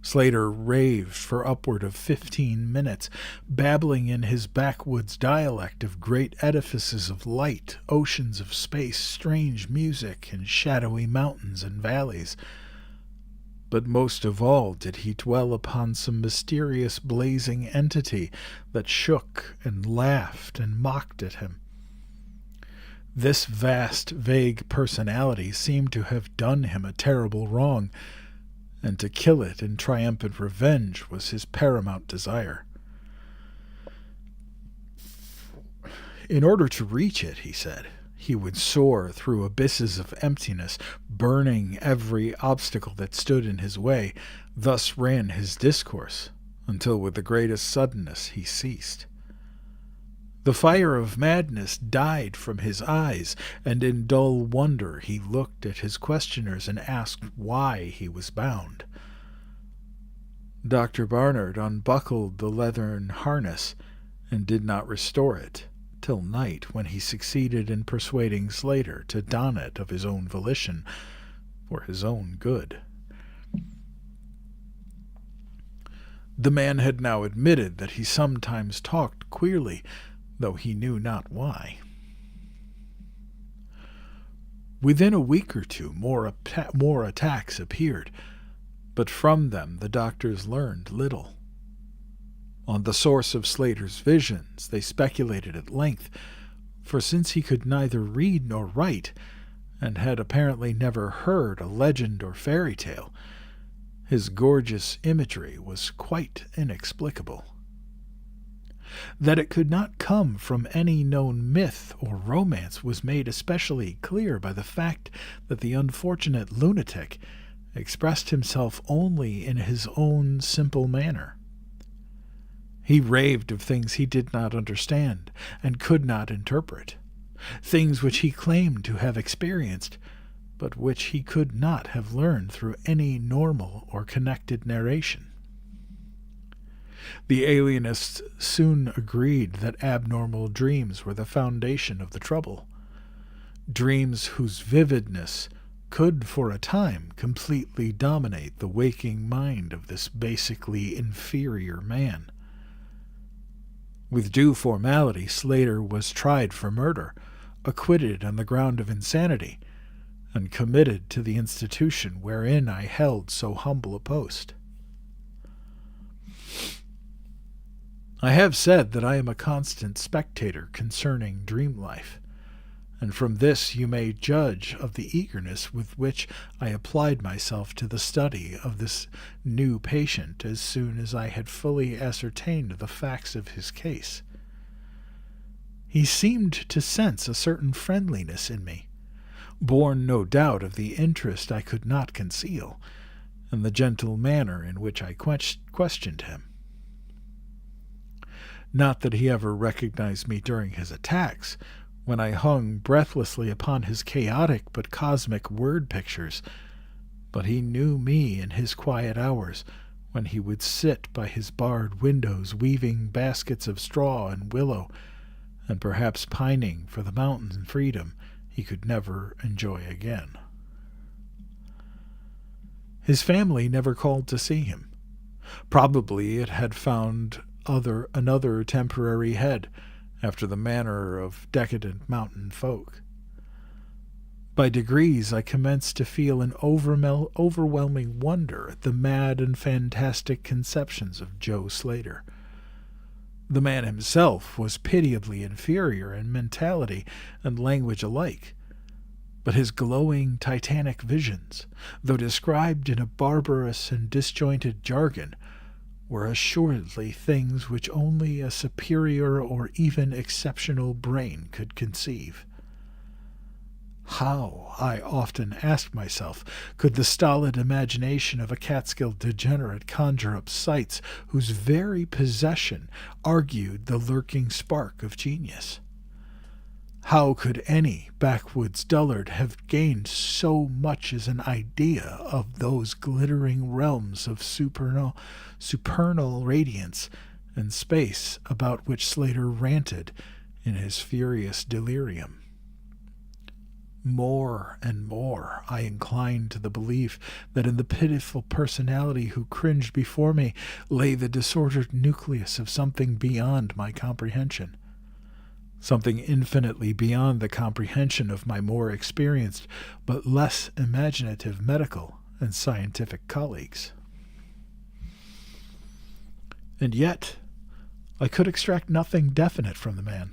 Slater raved for upward of 15 minutes, babbling in his backwoods dialect of great edifices of light, oceans of space, strange music, and shadowy mountains and valleys. But most of all did he dwell upon some mysterious blazing entity that shook and laughed and mocked at him. This vast, vague personality seemed to have done him a terrible wrong, and to kill it in triumphant revenge was his paramount desire. In order to reach it, he said, he would soar through abysses of emptiness, burning every obstacle that stood in his way. Thus ran his discourse, until with the greatest suddenness he ceased. The fire of madness died from his eyes, and in dull wonder he looked at his questioners and asked why he was bound. Dr. Barnard unbuckled the leathern harness and did not restore it till night, when he succeeded in persuading Slater to don it of his own volition, for his own good. The man had now admitted that he sometimes talked queerly, though he knew not why. Within a week or two, more attacks appeared, but from them the doctors learned little. On the source of Slater's visions they speculated at length, for since he could neither read nor write, and had apparently never heard a legend or fairy tale, his gorgeous imagery was quite inexplicable. That it could not come from any known myth or romance was made especially clear by the fact that the unfortunate lunatic expressed himself only in his own simple manner. He raved of things he did not understand and could not interpret, things which he claimed to have experienced, but which he could not have learned through any normal or connected narration. The alienists soon agreed that abnormal dreams were the foundation of the trouble, dreams whose vividness could for a time completely dominate the waking mind of this basically inferior man. With due formality, Slater was tried for murder, acquitted on the ground of insanity, and committed to the institution wherein I held so humble a post. I have said that I am a constant spectator concerning dream life, and from this you may judge of the eagerness with which I applied myself to the study of this new patient as soon as I had fully ascertained the facts of his case. He seemed to sense a certain friendliness in me, born no doubt of the interest I could not conceal, and the gentle manner in which I questioned him. Not that he ever recognized me during his attacks, when I hung breathlessly upon his chaotic but cosmic word pictures, but he knew me in his quiet hours, when he would sit by his barred windows weaving baskets of straw and willow, and perhaps pining for the mountain freedom he could never enjoy again. His family never called to see him. Probably it had found another temporary head, after the manner of decadent mountain folk. By degrees I commenced to feel an overwhelming wonder at the mad and fantastic conceptions of Joe Slater. The man himself was pitiably inferior in mentality and language alike, but his glowing titanic visions, though described in a barbarous and disjointed jargon, were assuredly things which only a superior or even exceptional brain could conceive. How, I often asked myself, could the stolid imagination of a Catskill degenerate conjure up sights whose very possession argued the lurking spark of genius? How could any backwoods dullard have gained so much as an idea of those glittering realms of supernal radiance and space about which Slater ranted in his furious delirium? More and more I inclined to the belief that in the pitiful personality who cringed before me lay the disordered nucleus of something beyond my comprehension, something infinitely beyond the comprehension of my more experienced but less imaginative medical and scientific colleagues. And yet I could extract nothing definite from the man.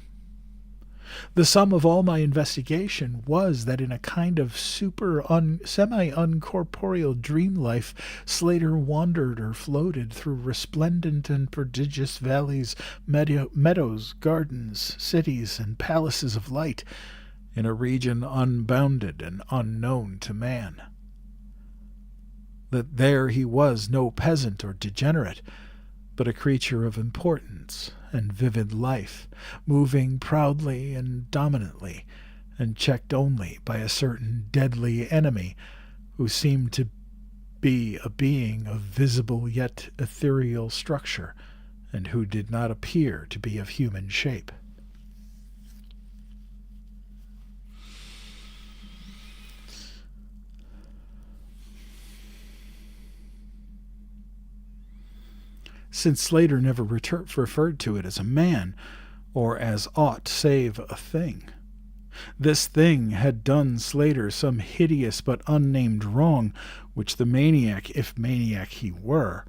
The sum of all my investigation was that in a kind of semi-uncorporeal dream life Slater wandered or floated through resplendent and prodigious valleys, meadows, gardens, cities, and palaces of light, in a region unbounded and unknown to man. That there he was no peasant or degenerate, but a creature of importance and vivid life, moving proudly and dominantly, and checked only by a certain deadly enemy who seemed to be a being of visible yet ethereal structure, and who did not appear to be of human shape. since Slater never referred to it as a man, or as aught save a thing. This thing had done Slater some hideous but unnamed wrong, which the maniac, if maniac he were,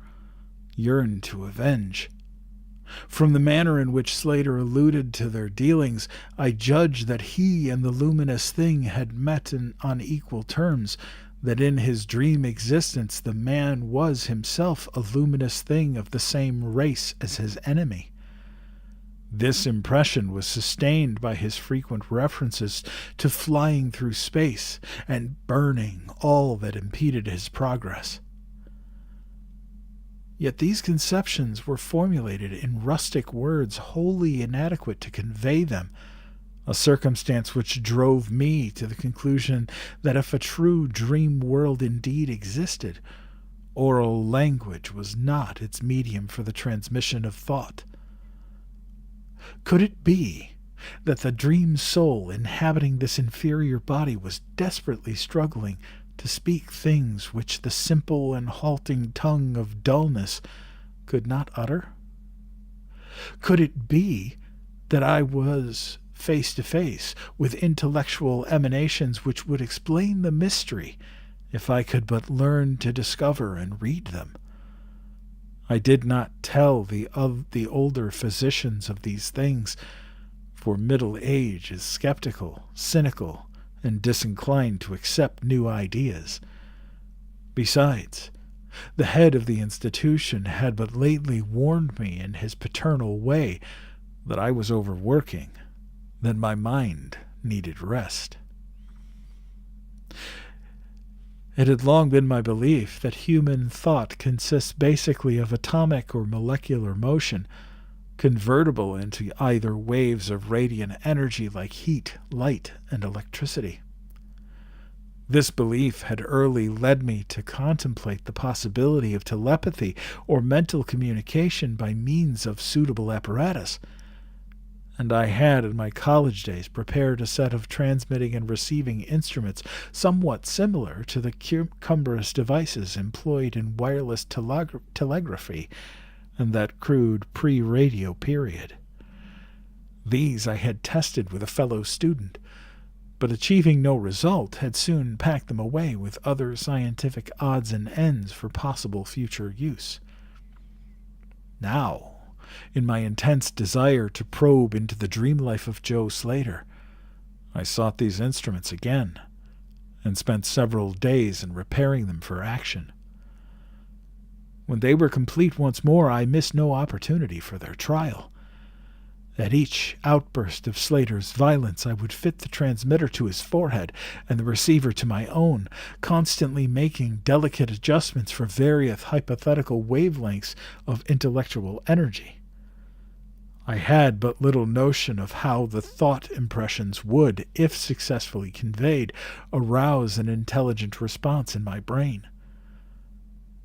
yearned to avenge. From the manner in which Slater alluded to their dealings, I judged that he and the luminous thing had met on equal terms, that in his dream existence the man was himself a luminous thing of the same race as his enemy. This impression was sustained by his frequent references to flying through space and burning all that impeded his progress. Yet these conceptions were formulated in rustic words wholly inadequate to convey them, a circumstance which drove me to the conclusion that if a true dream world indeed existed, oral language was not its medium for the transmission of thought. Could it be that the dream soul inhabiting this inferior body was desperately struggling to speak things which the simple and halting tongue of dullness could not utter? Could it be that I was face to face with intellectual emanations which would explain the mystery if I could but learn to discover and read them? I did not tell the older physicians of these things, for middle age is skeptical, cynical, and disinclined to accept new ideas. Besides, the head of the institution had but lately warned me in his paternal way that I was overworking, that my mind needed rest. It had long been my belief that human thought consists basically of atomic or molecular motion, convertible into either waves of radiant energy like heat, light, and electricity. This belief had early led me to contemplate the possibility of telepathy or mental communication by means of suitable apparatus, and I had in my college days prepared a set of transmitting and receiving instruments somewhat similar to the cumbrous devices employed in wireless telegraphy in that crude pre-radio period. These I had tested with a fellow student, but achieving no result, had soon packed them away with other scientific odds and ends for possible future use. Now, in my intense desire to probe into the dream life of Joe Slater, I sought these instruments again, and spent several days in repairing them for action. When they were complete once more, I missed no opportunity for their trial. At each outburst of Slater's violence, I would fit the transmitter to his forehead and the receiver to my own, constantly making delicate adjustments for various hypothetical wavelengths of intellectual energy. I had but little notion of how the thought impressions would, if successfully conveyed, arouse an intelligent response in my brain.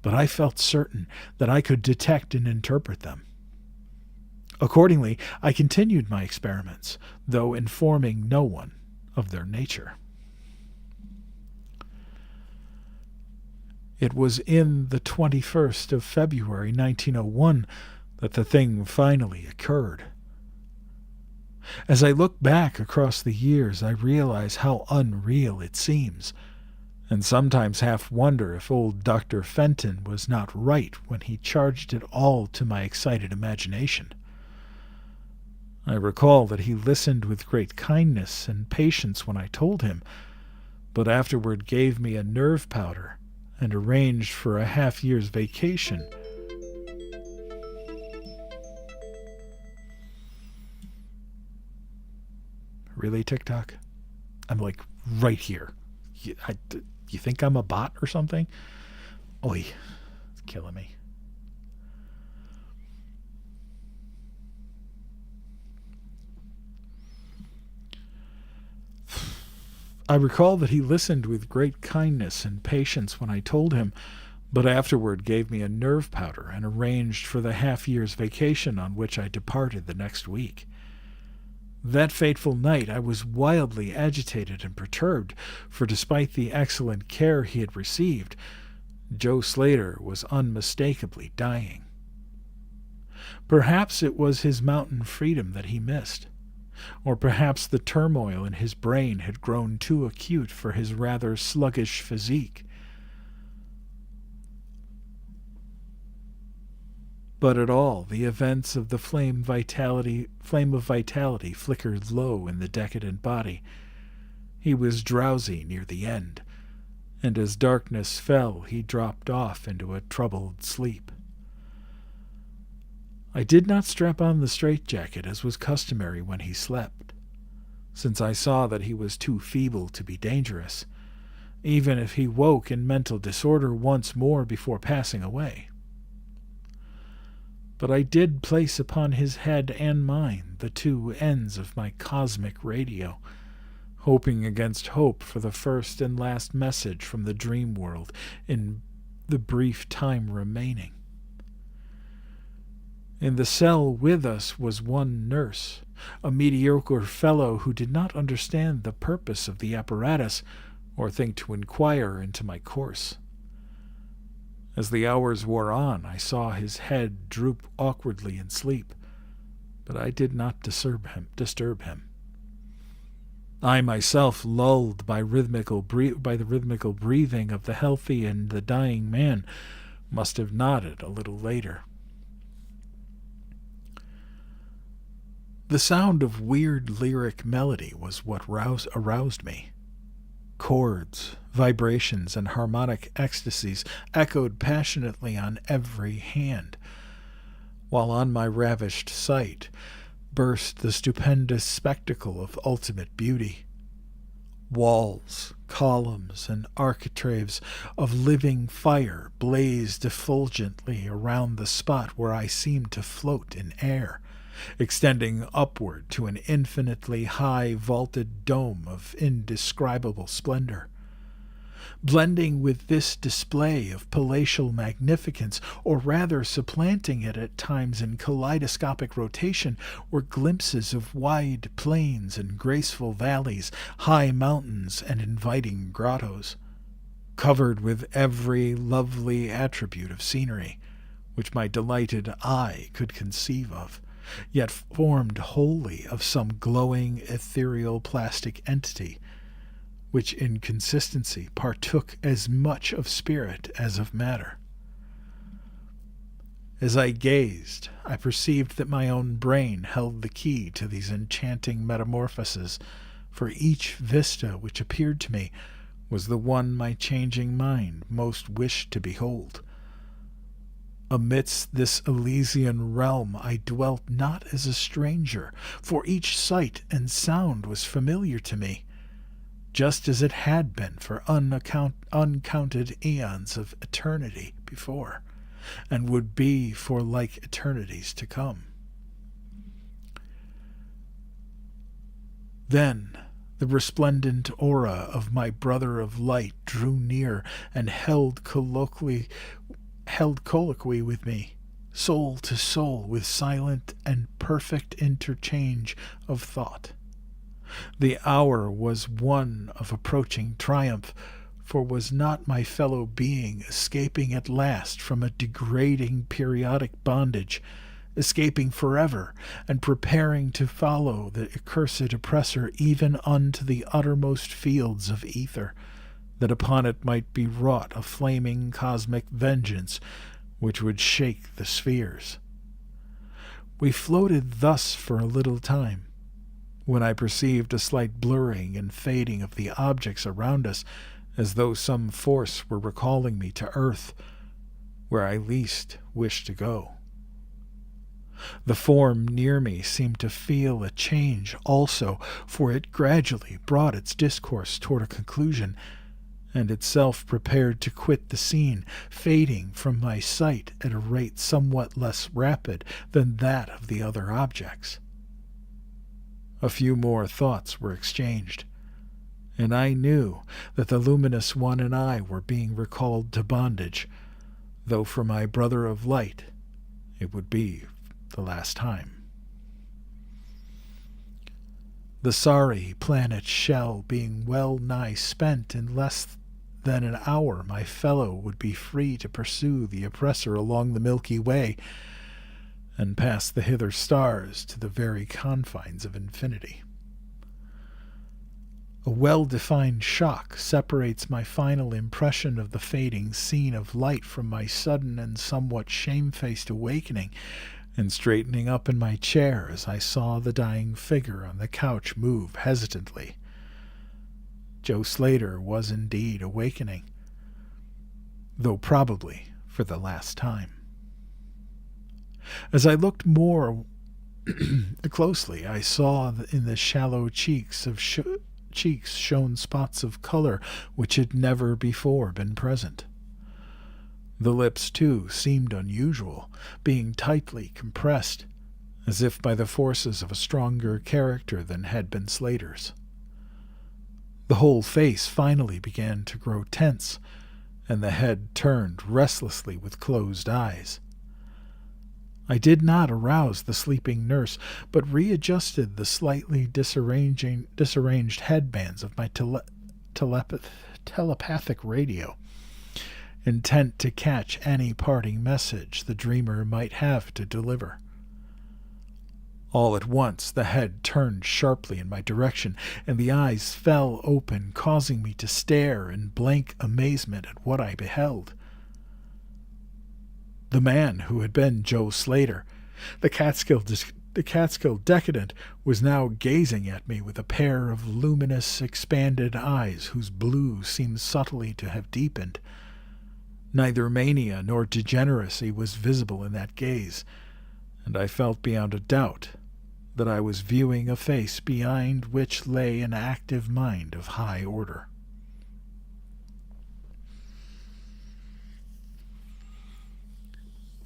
But I felt certain that I could detect and interpret them. Accordingly, I continued my experiments, though informing no one of their nature. It was in the 21st of February, 1901, that the thing finally occurred. As I look back across the years, I realize how unreal it seems, and sometimes half wonder if old Dr. Fenton was not right when he charged it all to my excited imagination. I recall that he listened with great kindness and patience when I told him, but afterward gave me a nerve powder and arranged for a half-year's vacation. Really, TikTok? I'm like right here. You think I'm a bot or something? Oy, it's killing me. I recall that he listened with great kindness and patience when I told him, but afterward gave me a nerve powder and arranged for the half-year's vacation on which I departed the next week. That fateful night I was wildly agitated and perturbed, for despite the excellent care he had received, Joe Slater was unmistakably dying. Perhaps it was his mountain freedom that he missed, or perhaps the turmoil in his brain had grown too acute for his rather sluggish physique. But at all, the events of the flame of vitality flickered low in the decadent body. He was drowsy near the end, and as darkness fell, he dropped off into a troubled sleep. I did not strap on the straitjacket as was customary when he slept, since I saw that he was too feeble to be dangerous, even if he woke in mental disorder once more before passing away. But I did place upon his head and mine the two ends of my cosmic radio, hoping against hope for the first and last message from the dream world in the brief time remaining. In the cell with us was one nurse, a mediocre fellow who did not understand the purpose of the apparatus or think to inquire into my course. As the hours wore on, I saw his head droop awkwardly in sleep, but I did not disturb him. I myself, lulled by the rhythmical breathing of the healthy and the dying man, must have nodded a little later. The sound of weird lyric melody was what aroused me. Chords, vibrations, and harmonic ecstasies echoed passionately on every hand, while on my ravished sight burst the stupendous spectacle of ultimate beauty. Walls, columns, and architraves of living fire blazed effulgently around the spot where I seemed to float in air, extending upward to an infinitely high vaulted dome of indescribable splendor. Blending with this display of palatial magnificence, or rather supplanting it at times in kaleidoscopic rotation, were glimpses of wide plains and graceful valleys, high mountains and inviting grottos, covered with every lovely attribute of scenery which my delighted eye could conceive of, yet formed wholly of some glowing ethereal plastic entity, which in consistency partook as much of spirit as of matter. As I gazed, I perceived that my own brain held the key to these enchanting metamorphoses, for each vista which appeared to me was the one my changing mind most wished to behold. Amidst this Elysian realm I dwelt not as a stranger, for each sight and sound was familiar to me, just as it had been for uncounted eons of eternity before, and would be for like eternities to come. Then the resplendent aura of my brother of light drew near and held colloquy with me, soul to soul, with silent and perfect interchange of thought. The hour was one of approaching triumph, for was not my fellow being escaping at last from a degrading periodic bondage, escaping forever, and preparing to follow the accursed oppressor even unto the uttermost fields of ether, that upon it might be wrought a flaming cosmic vengeance which would shake the spheres. We floated thus for a little time, when I perceived a slight blurring and fading of the objects around us, as though some force were recalling me to earth, where I least wished to go. The form near me seemed to feel a change also, for it gradually brought its discourse toward a conclusion, and itself prepared to quit the scene, fading from my sight at a rate somewhat less rapid than that of the other objects. A few more thoughts were exchanged, and I knew that the luminous one and I were being recalled to bondage, though for my brother of light it would be the last time. The sorry planet's shell being well nigh spent, in less than an hour my fellow would be free to pursue the oppressor along the Milky Way, and past the hither stars to the very confines of infinity. A well-defined shock separates my final impression of the fading scene of light from my sudden and somewhat shamefaced awakening and straightening up in my chair as I saw the dying figure on the couch move hesitantly. Joe Slater was indeed awakening, though probably for the last time. As I looked more closely, I saw in the shallow cheeks shone spots of color which had never before been present. The lips, too, seemed unusual, being tightly compressed, as if by the forces of a stronger character than had been Slater's. The whole face finally began to grow tense, and the head turned restlessly with closed eyes. I did not arouse the sleeping nurse, but readjusted the slightly disarranged headbands of my telepathic radio, intent to catch any parting message the dreamer might have to deliver. All at once the head turned sharply in my direction, and the eyes fell open, causing me to stare in blank amazement at what I beheld. The man who had been Joe Slater, the Catskill decadent, was now gazing at me with a pair of luminous, expanded eyes whose blue seemed subtly to have deepened. Neither mania nor degeneracy was visible in that gaze, and I felt beyond a doubt that I was viewing a face behind which lay an active mind of high order.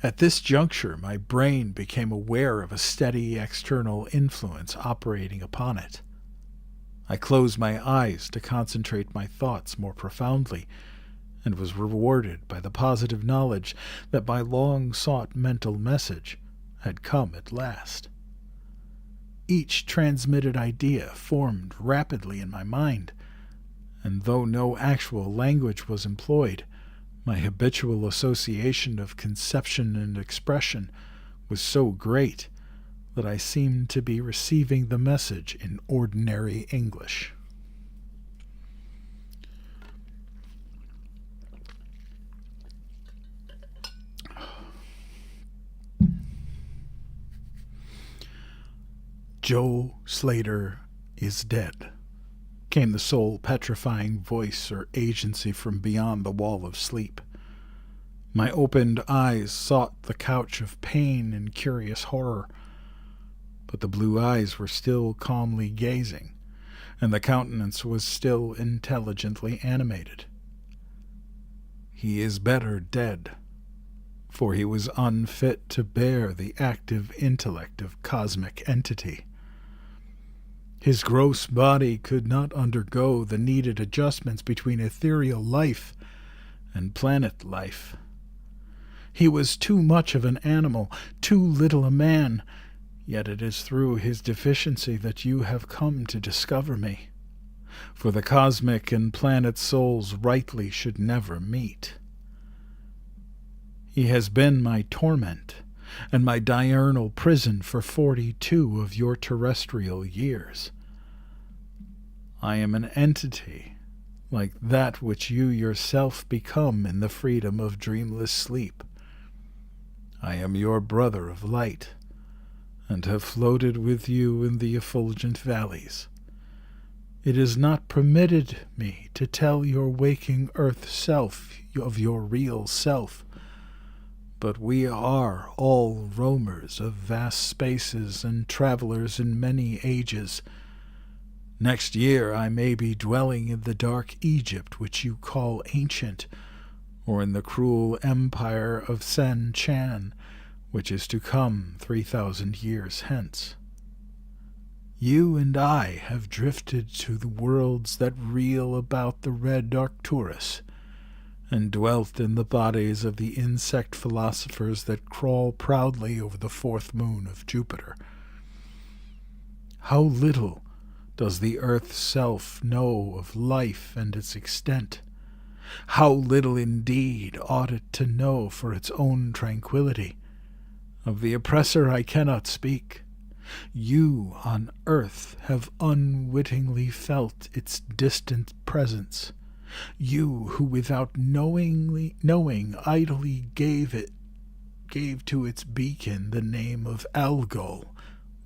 At this juncture, my brain became aware of a steady external influence operating upon it. I closed my eyes to concentrate my thoughts more profoundly, and was rewarded by the positive knowledge that my long-sought mental message had come at last. Each transmitted idea formed rapidly in my mind, and though no actual language was employed, my habitual association of conception and expression was so great that I seemed to be receiving the message in ordinary English. Joe Slater is dead, came the soul-petrifying voice or agency from beyond the wall of sleep. My opened eyes sought the couch of pain and curious horror, but the blue eyes were still calmly gazing, and the countenance was still intelligently animated. He is better dead, for he was unfit to bear the active intellect of cosmic entity. His gross body could not undergo the needed adjustments between ethereal life and planet life. He was too much of an animal, too little a man, yet it is through his deficiency that you have come to discover me, for the cosmic and planet souls rightly should never meet. He has been my torment, and my diurnal prison for 42 of your terrestrial years. I am an entity, like that which you yourself become in the freedom of dreamless sleep. I am your brother of light, and have floated with you in the effulgent valleys. It is not permitted me to tell your waking earth self of your real self, but we are all roamers of vast spaces and travelers in many ages. Next year I may be dwelling in the dark Egypt which you call ancient, or in the cruel empire of Sen Chan, which is to come 3,000 years hence. You and I have drifted to the worlds that reel about the red Arcturus, and dwelt in the bodies of the insect philosophers that crawl proudly over the fourth moon of Jupiter. How little does the earth's self know of life and its extent? How little indeed ought it to know for its own tranquillity, Of the oppressor I cannot speak. You on earth have unwittingly felt its distant presence. You who without knowing idly gave to its beacon the name of Algol,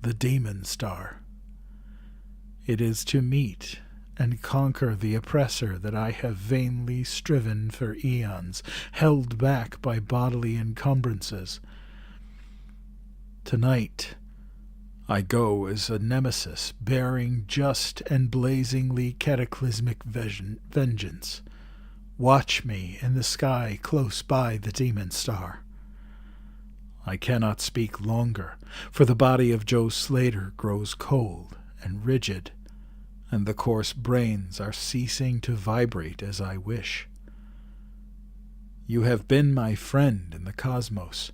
the demon star. It is to meet and conquer the oppressor that I have vainly striven for eons, held back by bodily encumbrances. Tonight, I go as a nemesis, bearing just and blazingly cataclysmic vengeance. Watch me in the sky close by the demon star. I cannot speak longer, for the body of Joe Slater grows cold and rigid, and the coarse brains are ceasing to vibrate as I wish. You have been my friend in the cosmos.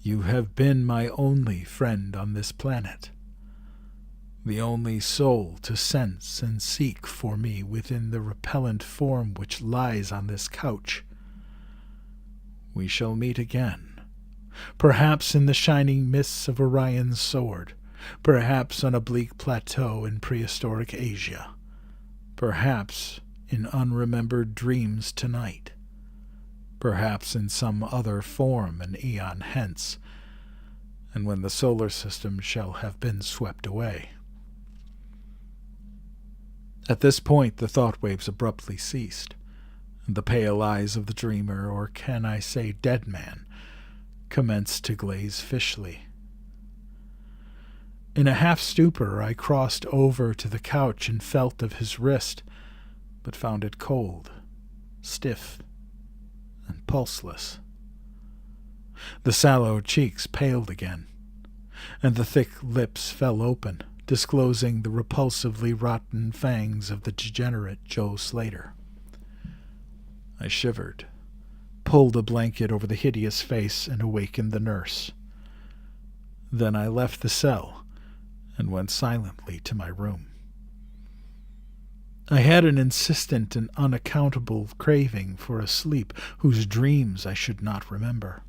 You have been my only friend on this planet, the only soul to sense and seek for me within the repellent form which lies on this couch. We shall meet again, perhaps in the shining mists of Orion's sword, perhaps on a bleak plateau in prehistoric Asia, perhaps in unremembered dreams tonight, perhaps in some other form an eon hence, and when the solar system shall have been swept away. At this point the thought waves abruptly ceased, and the pale eyes of the dreamer, or can I say dead man, commenced to glaze fishly. In a half-stupor I crossed over to the couch and felt of his wrist, but found it cold, stiff, and pulseless. The sallow cheeks paled again, and the thick lips fell open, disclosing the repulsively rotten fangs of the degenerate Joe Slater. I shivered, pulled a blanket over the hideous face, and awakened the nurse. Then I left the cell and went silently to my room. I had an insistent and unaccountable craving for a sleep whose dreams I should not remember.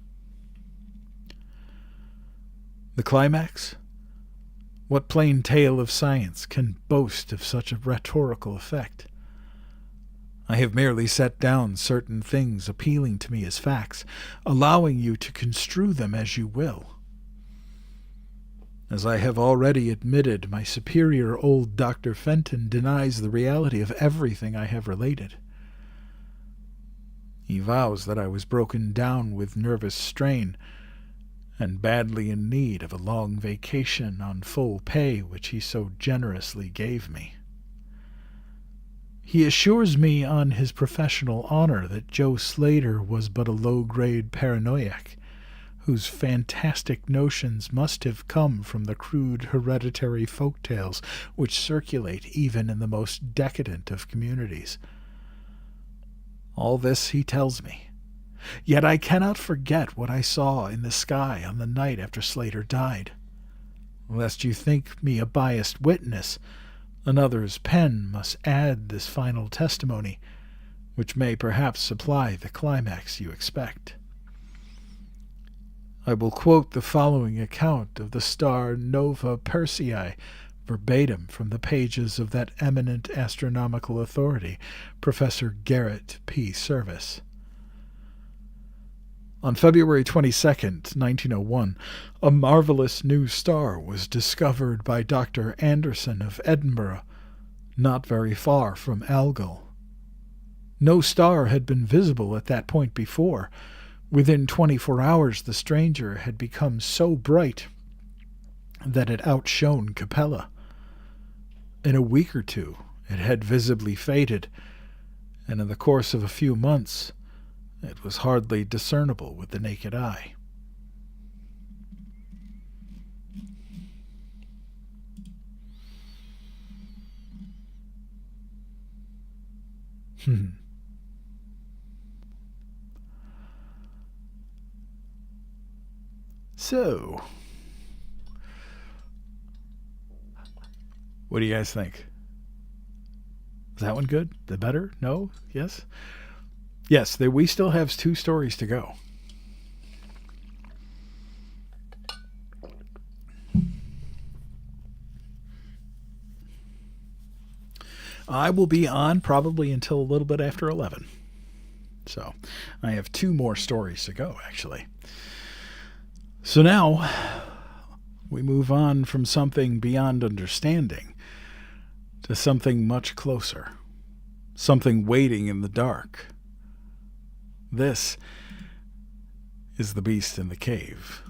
The climax? What plain tale of science can boast of such a rhetorical effect? I have merely set down certain things appealing to me as facts, allowing you to construe them as you will. As I have already admitted, my superior old Dr. Fenton denies the reality of everything I have related. He vows that I was broken down with nervous strain and badly in need of a long vacation on full pay which he so generously gave me. He assures me on his professional honor that Joe Slater was but a low-grade paranoiac, whose fantastic notions must have come from the crude hereditary folk tales which circulate even in the most decadent of communities. All this he tells me, yet I cannot forget what I saw in the sky on the night after Slater died. Lest you think me a biased witness, another's pen must add this final testimony, which may perhaps supply the climax you expect. I will quote the following account of the star Nova Persei verbatim from the pages of that eminent astronomical authority, Professor Garrett P. Service. On February 22nd, 1901, a marvelous new star was discovered by Dr. Anderson of Edinburgh, not very far from Algol. No star had been visible at that point before. Within 24 hours, the stranger had become so bright that it outshone Capella. In a week or two, it had visibly faded, and in the course of a few months, it was hardly discernible with the naked eye. So, what do you guys think? Is that one good? The better? No? Yes? Yes, we still have 2 stories to go. I will be on probably until a little bit after 11. So I have 2 more stories to go, actually. So now we move on from something beyond understanding to something much closer, something waiting in the dark. This is the beast in the cave.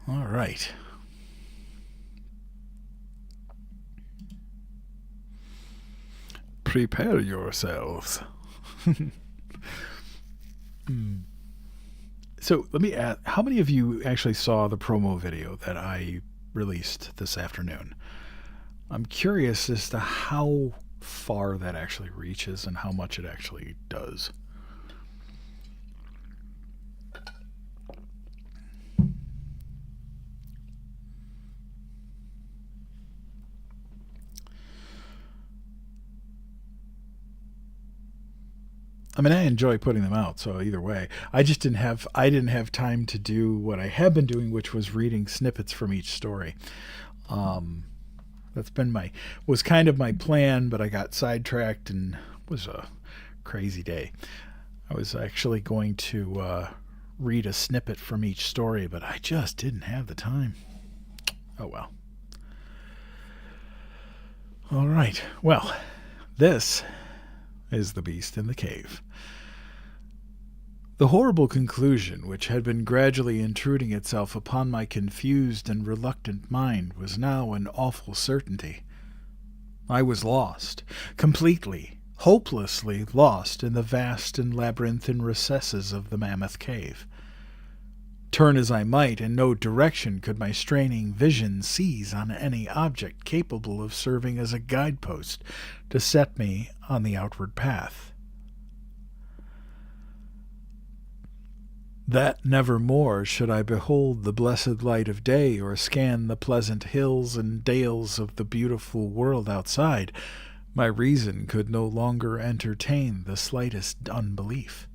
All right. Prepare yourselves. So let me ask, how many of you actually saw the promo video that I released this afternoon? I'm curious as to how far that actually reaches and how much it actually does. I mean, I enjoy putting them out, so either way. I didn't have time to do what I have been doing, which was reading snippets from each story. That's been was kind of my plan, but I got sidetracked and it was a crazy day. I was actually going to read a snippet from each story, but I just didn't have the time. Oh well. All right. Well, this is the beast in the cave. The horrible conclusion which had been gradually intruding itself upon my confused and reluctant mind was now an awful certainty. I was lost, completely, hopelessly lost in the vast and labyrinthine recesses of the mammoth cave. Turn as I might, in no direction could my straining vision seize on any object capable of serving as a guidepost to set me on the outward path. That never more should I behold the blessed light of day or scan the pleasant hills and dales of the beautiful world outside, my reason could no longer entertain the slightest unbelief.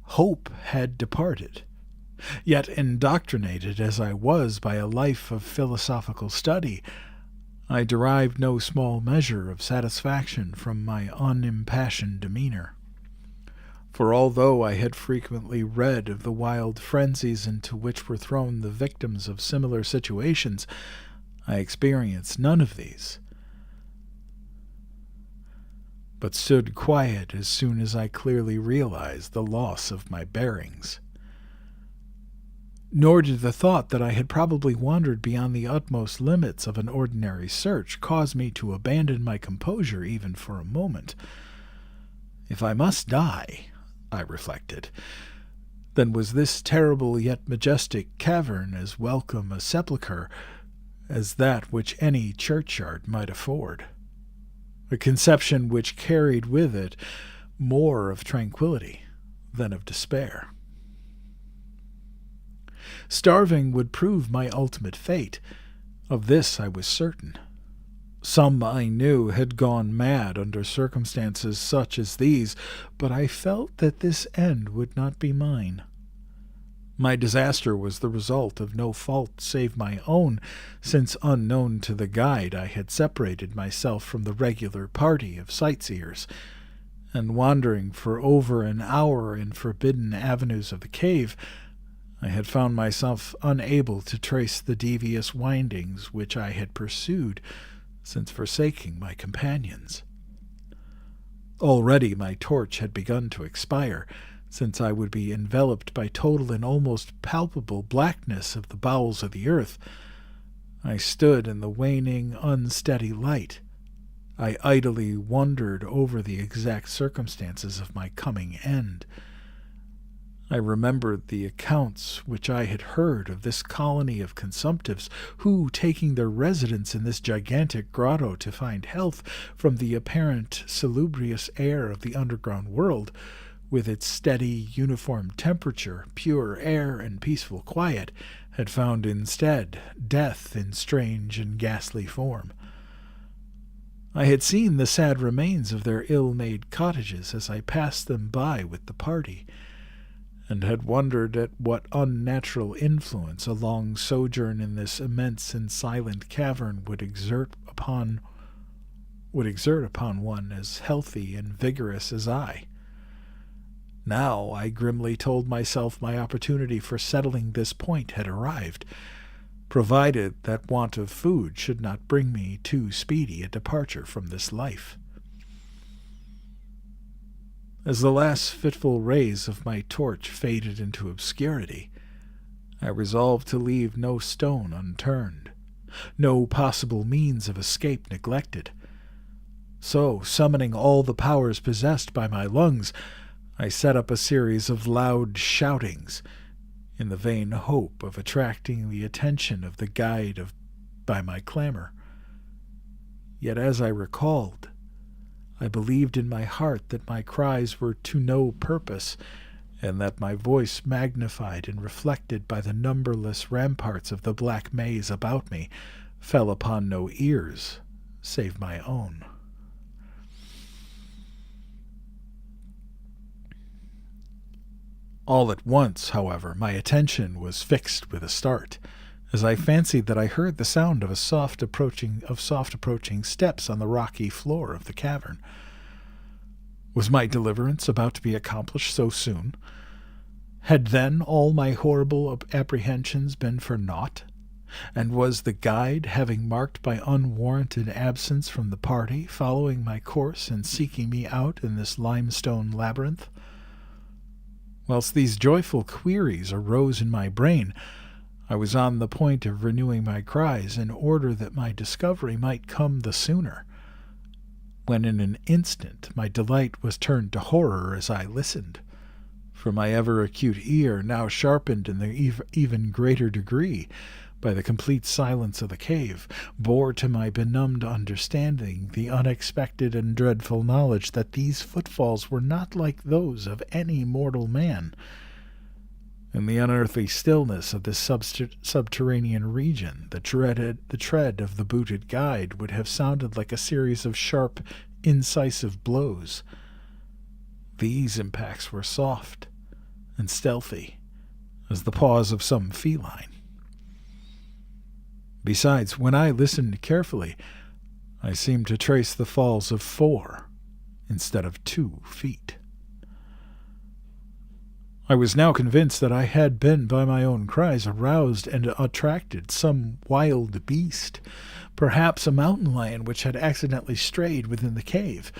Hope had departed. Yet, indoctrinated as I was by a life of philosophical study, I derived no small measure of satisfaction from my unimpassioned demeanor. For although I had frequently read of the wild frenzies into which were thrown the victims of similar situations, I experienced none of these, but stood quiet as soon as I clearly realized the loss of my bearings. Nor did the thought that I had probably wandered beyond the utmost limits of an ordinary search cause me to abandon my composure even for a moment. If I must die, I reflected, then was this terrible yet majestic cavern as welcome a sepulchre as that which any churchyard might afford, a conception which carried with it more of tranquillity than of despair. Starving would prove my ultimate fate. Of this I was certain. Some, I knew, had gone mad under circumstances such as these, but I felt that this end would not be mine. My disaster was the result of no fault save my own, since unknown to the guide I had separated myself from the regular party of sightseers, and wandering for over an hour in forbidden avenues of the cave, I had found myself unable to trace the devious windings which I had pursued since forsaking my companions. Already my torch had begun to expire, since I would be enveloped by total and almost palpable blackness of the bowels of the earth. I stood in the waning, unsteady light. I idly wondered over the exact circumstances of my coming end. I remembered the accounts which I had heard of this colony of consumptives who, taking their residence in this gigantic grotto to find health from the apparent salubrious air of the underground world, with its steady, uniform temperature, pure air, and peaceful quiet, had found instead death in strange and ghastly form. I had seen the sad remains of their ill-made cottages as I passed them by with the party, and had wondered at what unnatural influence a long sojourn in this immense and silent cavern would exert upon one as healthy and vigorous as I. Now I grimly told myself my opportunity for settling this point had arrived, provided that want of food should not bring me too speedy a departure from this life. As the last fitful rays of my torch faded into obscurity, I resolved to leave no stone unturned, no possible means of escape neglected. So, summoning all the powers possessed by my lungs, I set up a series of loud shoutings, in the vain hope of attracting the attention of the guide by my clamor. Yet as I recalled, I believed in my heart that my cries were to no purpose, and that my voice, magnified and reflected by the numberless ramparts of the black maze about me, fell upon no ears save my own. All at once, however, my attention was fixed with a start, as I fancied that I heard the sound of soft approaching steps on the rocky floor of the cavern. Was my deliverance about to be accomplished so soon? Had then all my horrible apprehensions been for naught? And was the guide, having marked my unwarranted absence from the party, following my course and seeking me out in this limestone labyrinth? Whilst these joyful queries arose in my brain, I was on the point of renewing my cries in order that my discovery might come the sooner, when in an instant my delight was turned to horror as I listened, for my ever-acute ear, now sharpened in the even greater degree by the complete silence of the cave, bore to my benumbed understanding the unexpected and dreadful knowledge that these footfalls were not like those of any mortal man. In the unearthly stillness of this subterranean region, the tread of the booted guide would have sounded like a series of sharp, incisive blows. These impacts were soft and stealthy, as the paws of some feline. Besides, when I listened carefully, I seemed to trace the falls of 4 instead of 2 feet. I was now convinced that I had been, by my own cries, aroused and attracted some wild beast, perhaps a mountain lion which had accidentally strayed within the cave.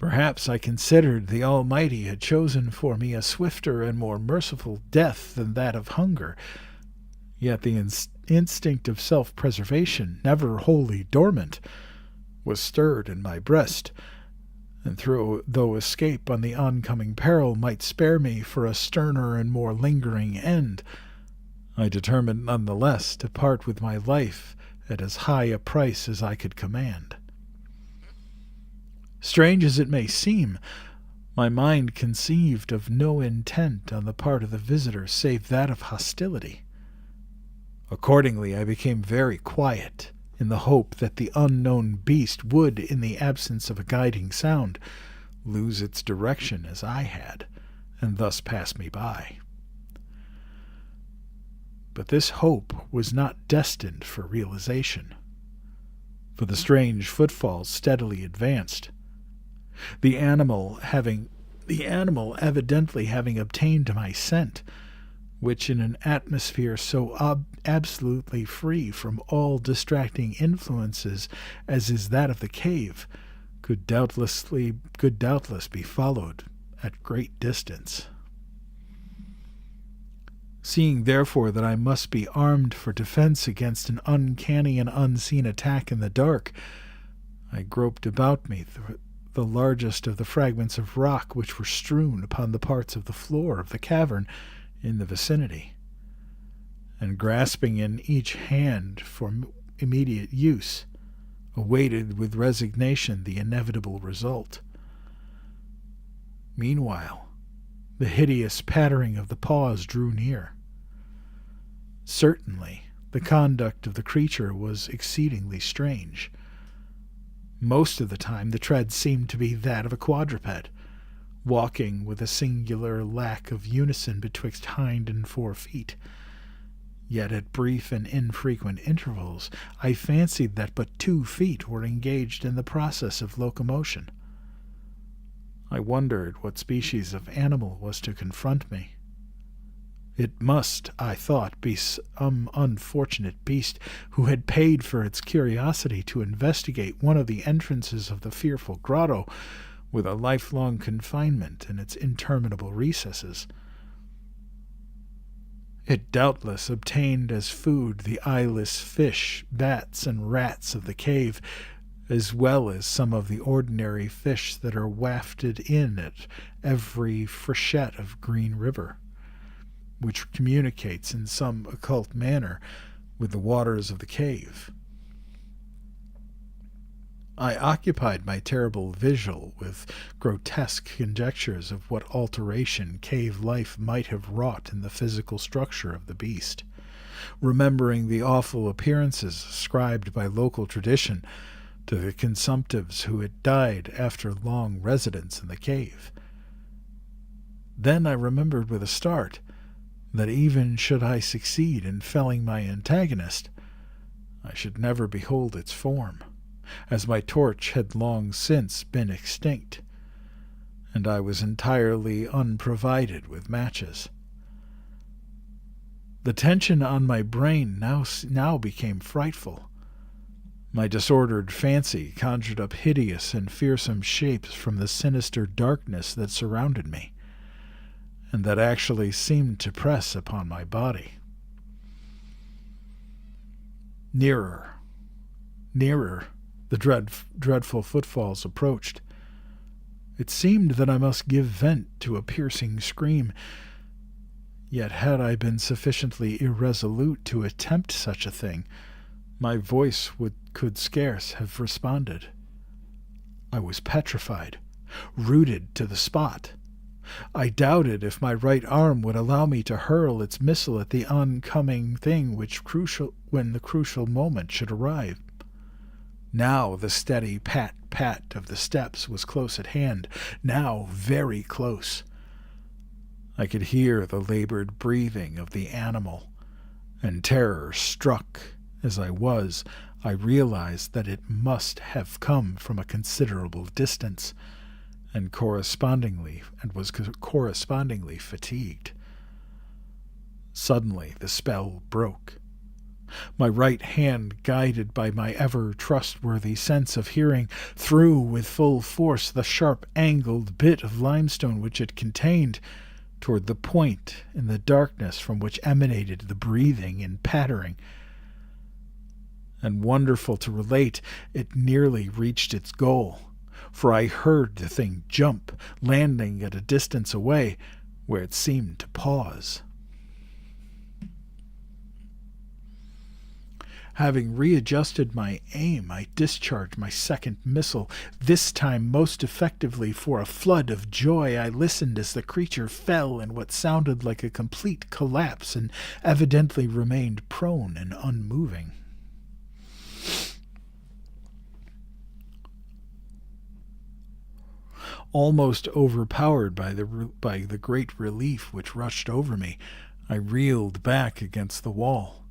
Perhaps I considered the Almighty had chosen for me a swifter and more merciful death than that of hunger. Yet the instinct of self-preservation, never wholly dormant, was stirred in my breast, and though escape on the oncoming peril might spare me for a sterner and more lingering end, I determined none the less to part with my life at as high a price as I could command. Strange as it may seem, my mind conceived of no intent on the part of the visitor save that of hostility. Accordingly, I became very quiet, in the hope that the unknown beast would, in the absence of a guiding sound, lose its direction as I had, and thus pass me by. But this hope was not destined for realization, for the strange footfalls steadily advanced. The animal evidently having obtained my scent, which in an atmosphere so absolutely free from all distracting influences as is that of the cave, could doubtless be followed at great distance. Seeing therefore that I must be armed for defense against an uncanny and unseen attack in the dark, I groped about me the largest of the fragments of rock which were strewn upon the parts of the floor of the cavern in the vicinity, and grasping in each hand for immediate use, awaited with resignation the inevitable result. Meanwhile, the hideous pattering of the paws drew near. Certainly, the conduct of the creature was exceedingly strange. Most of the time the tread seemed to be that of a quadruped, walking with a singular lack of unison betwixt hind and fore feet. Yet at brief and infrequent intervals I fancied that but 2 feet were engaged in the process of locomotion. I wondered what species of animal was to confront me. It must, I thought, be some unfortunate beast who had paid for its curiosity to investigate one of the entrances of the fearful grotto, with a lifelong confinement in its interminable recesses. It doubtless obtained as food the eyeless fish, bats, and rats of the cave, as well as some of the ordinary fish that are wafted in at every freshet of Green River, which communicates in some occult manner with the waters of the cave. I occupied my terrible vigil with grotesque conjectures of what alteration cave life might have wrought in the physical structure of the beast, remembering the awful appearances ascribed by local tradition to the consumptives who had died after long residence in the cave. Then I remembered with a start that even should I succeed in felling my antagonist, I should never behold its form, as my torch had long since been extinct, and I was entirely unprovided with matches. The tension on my brain now became frightful. My disordered fancy conjured up hideous and fearsome shapes from the sinister darkness that surrounded me, and that actually seemed to press upon my body. Nearer, the dreadful footfalls approached. It seemed that I must give vent to a piercing scream, yet had I been sufficiently irresolute to attempt such a thing, my voice could scarce have responded. I was petrified, rooted to the spot. I doubted if my right arm would allow me to hurl its missile at the oncoming thing when the crucial moment should arrive. Now the steady pat-pat of the steps was close at hand, now very close. I could hear the labored breathing of the animal, and terror-struck as I was, I realized that it must have come from a considerable distance, and was correspondingly fatigued. Suddenly the spell broke. My right hand, guided by my ever-trustworthy sense of hearing, threw with full force the sharp-angled bit of limestone which it contained toward the point in the darkness from which emanated the breathing and pattering. And wonderful to relate, it nearly reached its goal, for I heard the thing jump, landing at a distance away, where it seemed to pause. Having readjusted my aim, I discharged my second missile, this time most effectively. For a flood of joy I listened as the creature fell in what sounded like a complete collapse and evidently remained prone and unmoving. Almost overpowered by the great relief which rushed over me, I reeled back against the wall.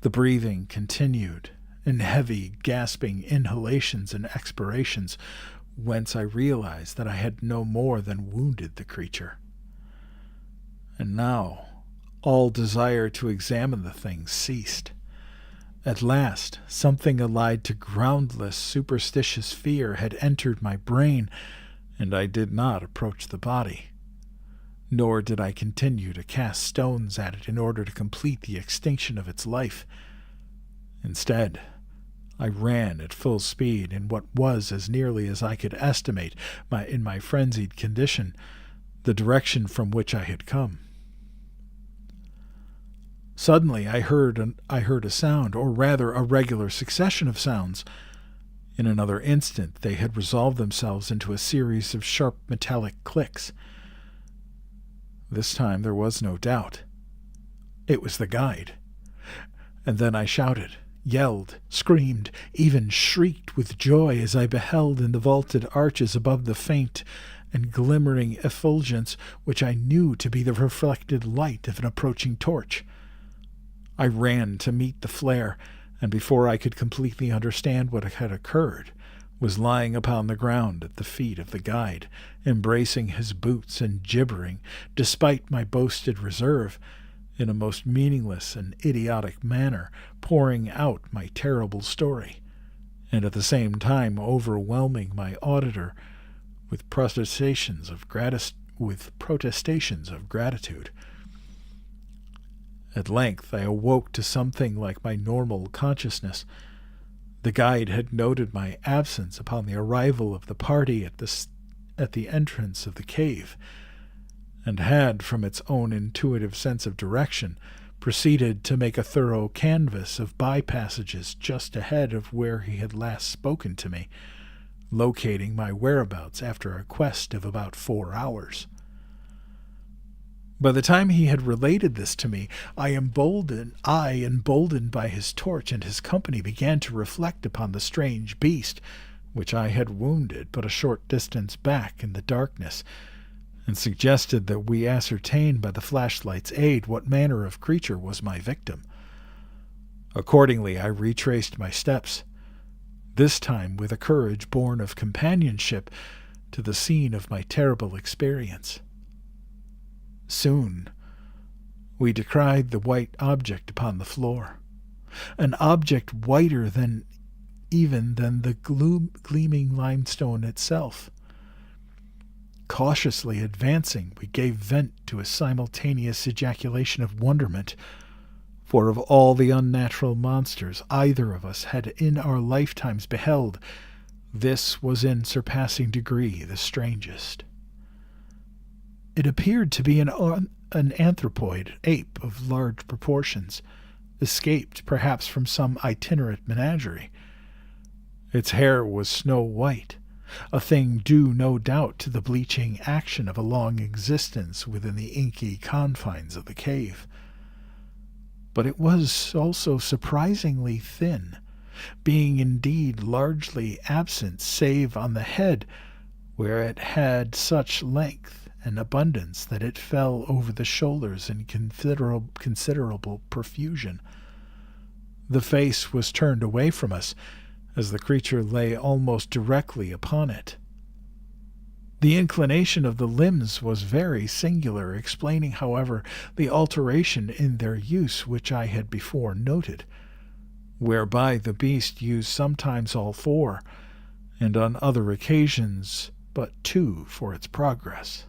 The breathing continued in heavy, gasping inhalations and expirations, whence I realized that I had no more than wounded the creature. And now all desire to examine the thing ceased. At last, something allied to groundless, superstitious fear had entered my brain, and I did not approach the body. Nor did I continue to cast stones at it in order to complete the extinction of its life. Instead, I ran at full speed in what was, as nearly as I could estimate in my frenzied condition, the direction from which I had come. Suddenly I heard a sound, or rather a regular succession of sounds. In another instant they had resolved themselves into a series of sharp metallic clicks. This time there was no doubt. It was the guide. And then I shouted, yelled, screamed, even shrieked with joy as I beheld in the vaulted arches above the faint and glimmering effulgence which I knew to be the reflected light of an approaching torch. I ran to meet the flare, and before I could completely understand what had occurred, was lying upon the ground at the feet of the guide, embracing his boots and gibbering, despite my boasted reserve, in a most meaningless and idiotic manner, pouring out my terrible story, and at the same time overwhelming my auditor with protestations of gratitude. At length I awoke to something like my normal consciousness. The guide had noted my absence upon the arrival of the party at the entrance of the cave, and had, from its own intuitive sense of direction, proceeded to make a thorough canvass of by-passages just ahead of where he had last spoken to me, locating my whereabouts after a quest of about 4 hours. By the time he had related this to me, emboldened by his torch and his company, began to reflect upon the strange beast, which I had wounded but a short distance back in the darkness, and suggested that we ascertain by the flashlight's aid what manner of creature was my victim. Accordingly, I retraced my steps, this time with a courage born of companionship, to the scene of my terrible experience. Soon we descried the white object upon the floor, an object whiter than the gleaming limestone itself. Cautiously advancing, we gave vent to a simultaneous ejaculation of wonderment, for of all the unnatural monsters either of us had in our lifetimes beheld, this was in surpassing degree the strangest. It appeared to be an anthropoid ape of large proportions, escaped perhaps from some itinerant menagerie. Its hair was snow white, a thing due no doubt to the bleaching action of a long existence within the inky confines of the cave. But it was also surprisingly thin, being indeed largely absent save on the head, where it had such length and abundance that it fell over the shoulders in considerable profusion. The face was turned away from us, as the creature lay almost directly upon it. The inclination of the limbs was very singular, explaining, however, the alteration in their use which I had before noted, whereby the beast used sometimes all 4, and on other occasions but 2 for its progress.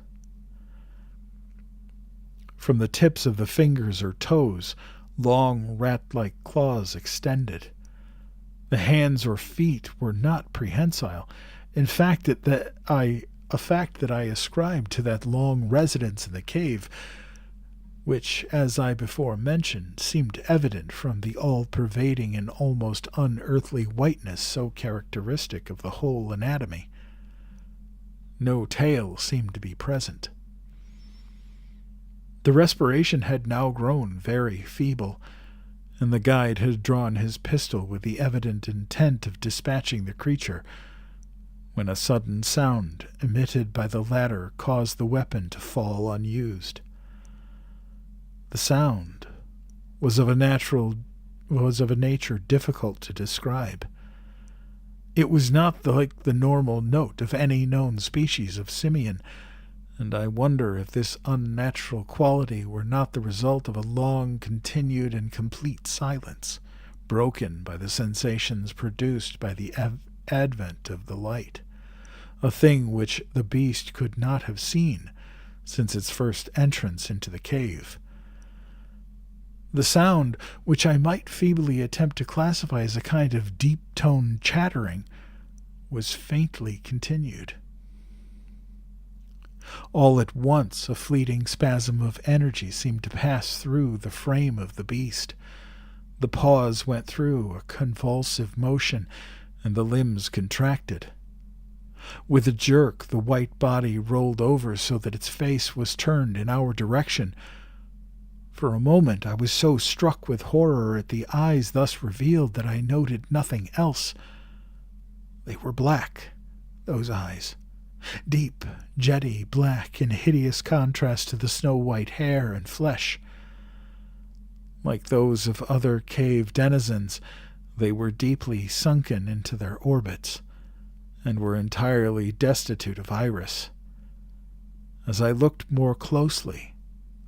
From the tips of the fingers or toes, long rat-like claws extended. The hands or feet were not prehensile, a fact that I ascribed to that long residence in the cave, which, as I before mentioned, seemed evident from the all-pervading and almost unearthly whiteness so characteristic of the whole anatomy. No tail seemed to be present. The respiration had now grown very feeble, and the guide had drawn his pistol with the evident intent of dispatching the creature, when a sudden sound emitted by the latter caused the weapon to fall unused. The sound was of a nature difficult to describe. It was not like the normal note of any known species of simian, and I wonder if this unnatural quality were not the result of a long continued and complete silence, broken by the sensations produced by the advent of the light, a thing which the beast could not have seen since its first entrance into the cave. The sound, which I might feebly attempt to classify as a kind of deep-toned chattering, was faintly continued. All at once a fleeting spasm of energy seemed to pass through the frame of the beast. The paws went through a convulsive motion, and the limbs contracted. With a jerk, the white body rolled over so that its face was turned in our direction. For a moment I was so struck with horror at the eyes thus revealed that I noted nothing else. They were black, those eyes, deep, jetty black in hideous contrast to the snow-white hair and flesh. Like those of other cave denizens, they were deeply sunken into their orbits, and were entirely destitute of iris. As I looked more closely,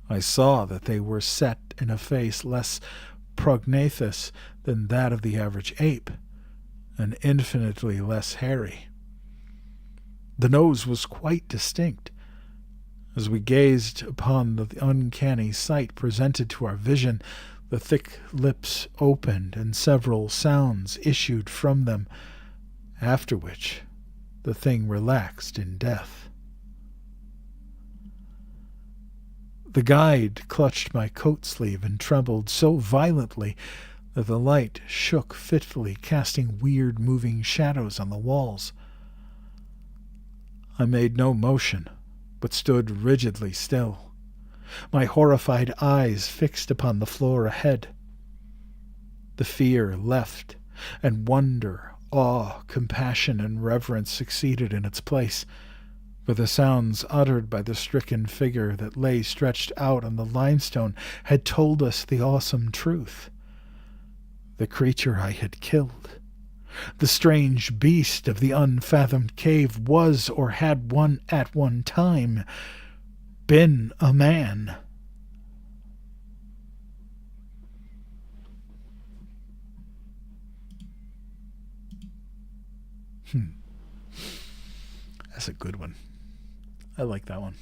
I saw that they were set in a face less prognathous than that of the average ape, and infinitely less hairy. The nose was quite distinct. As we gazed upon the uncanny sight presented to our vision, the thick lips opened and several sounds issued from them, after which the thing relaxed in death. The guide clutched my coat sleeve and trembled so violently that the light shook fitfully, casting weird moving shadows on the walls. I made no motion, but stood rigidly still, my horrified eyes fixed upon the floor ahead. The fear left, and wonder, awe, compassion, and reverence succeeded in its place, for the sounds uttered by the stricken figure that lay stretched out on the limestone had told us the awesome truth. The creature I had killed, the strange beast of the unfathomed cave, was or had at one time been a man. That's a good one. I like that one.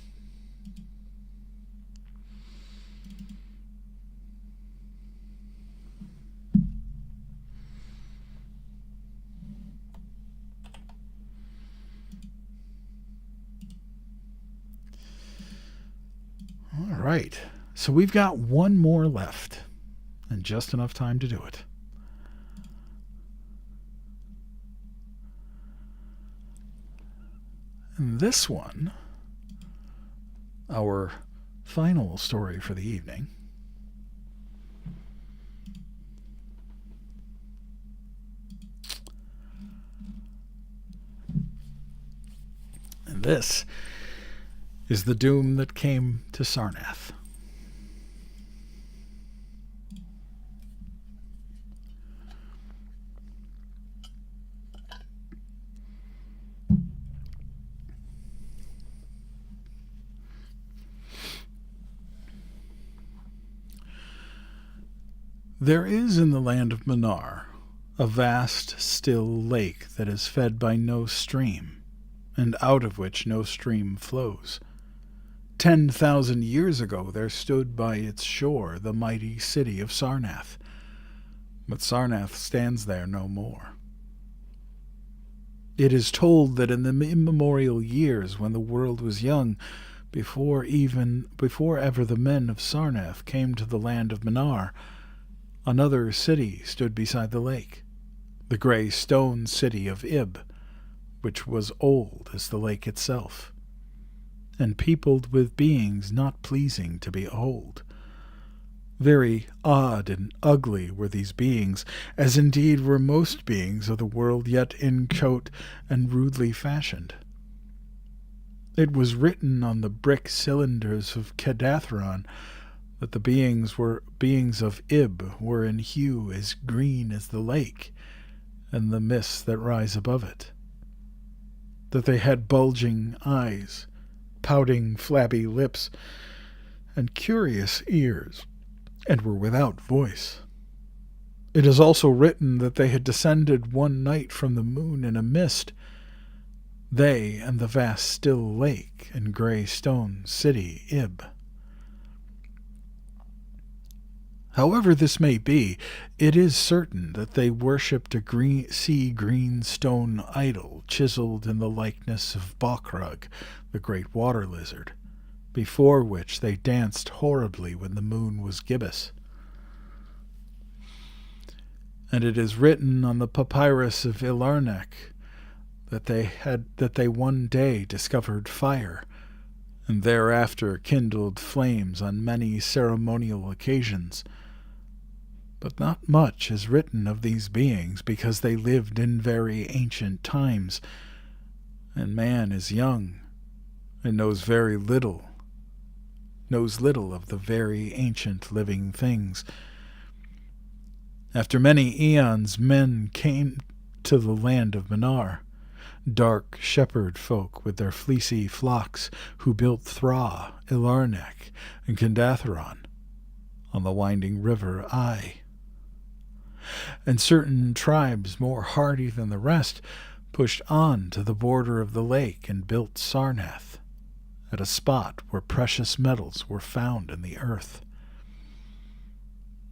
All right. So we've got one more left, and just enough time to do it. And this one, our final story for the evening, and this is the doom that came to Sarnath. There is in the land of Manar a vast, still lake that is fed by no stream, and out of which no stream flows. 10,000 years ago there stood by its shore the mighty city of Sarnath, but Sarnath stands there no more. It is told that in the immemorial years when the world was young, before ever the men of Sarnath came to the land of Manar, another city stood beside the lake, the grey stone city of Ib, which was old as the lake itself, and peopled with beings not pleasing to behold. Very odd and ugly were these beings, as indeed were most beings of the world, yet inchoate and rudely fashioned. It was written on the brick cylinders of Kadathron that the beings of Ib were in hue as green as the lake and the mists that rise above it, that they had bulging eyes, pouting flabby lips, and curious ears, and were without voice. It is also written that they had descended one night from the moon in a mist, they and the vast still lake and grey stone city Ib. However this may be, it is certain that they worshipped a sea green stone idol chiseled in the likeness of Bokrug, the great water lizard, before which they danced horribly when the moon was gibbous. And it is written on the papyrus of Ilarnek that they one day discovered fire, and thereafter kindled flames on many ceremonial occasions. But not much is written of these beings, because they lived in very ancient times, and man is young, and knows little of the very ancient living things. After many eons, men came to the land of Minar, dark shepherd folk with their fleecy flocks, who built Thra, Ilarnek, and Kendatharon on the winding river Ai. And certain tribes more hardy than the rest pushed on to the border of the lake and built Sarnath, at a spot where precious metals were found in the earth.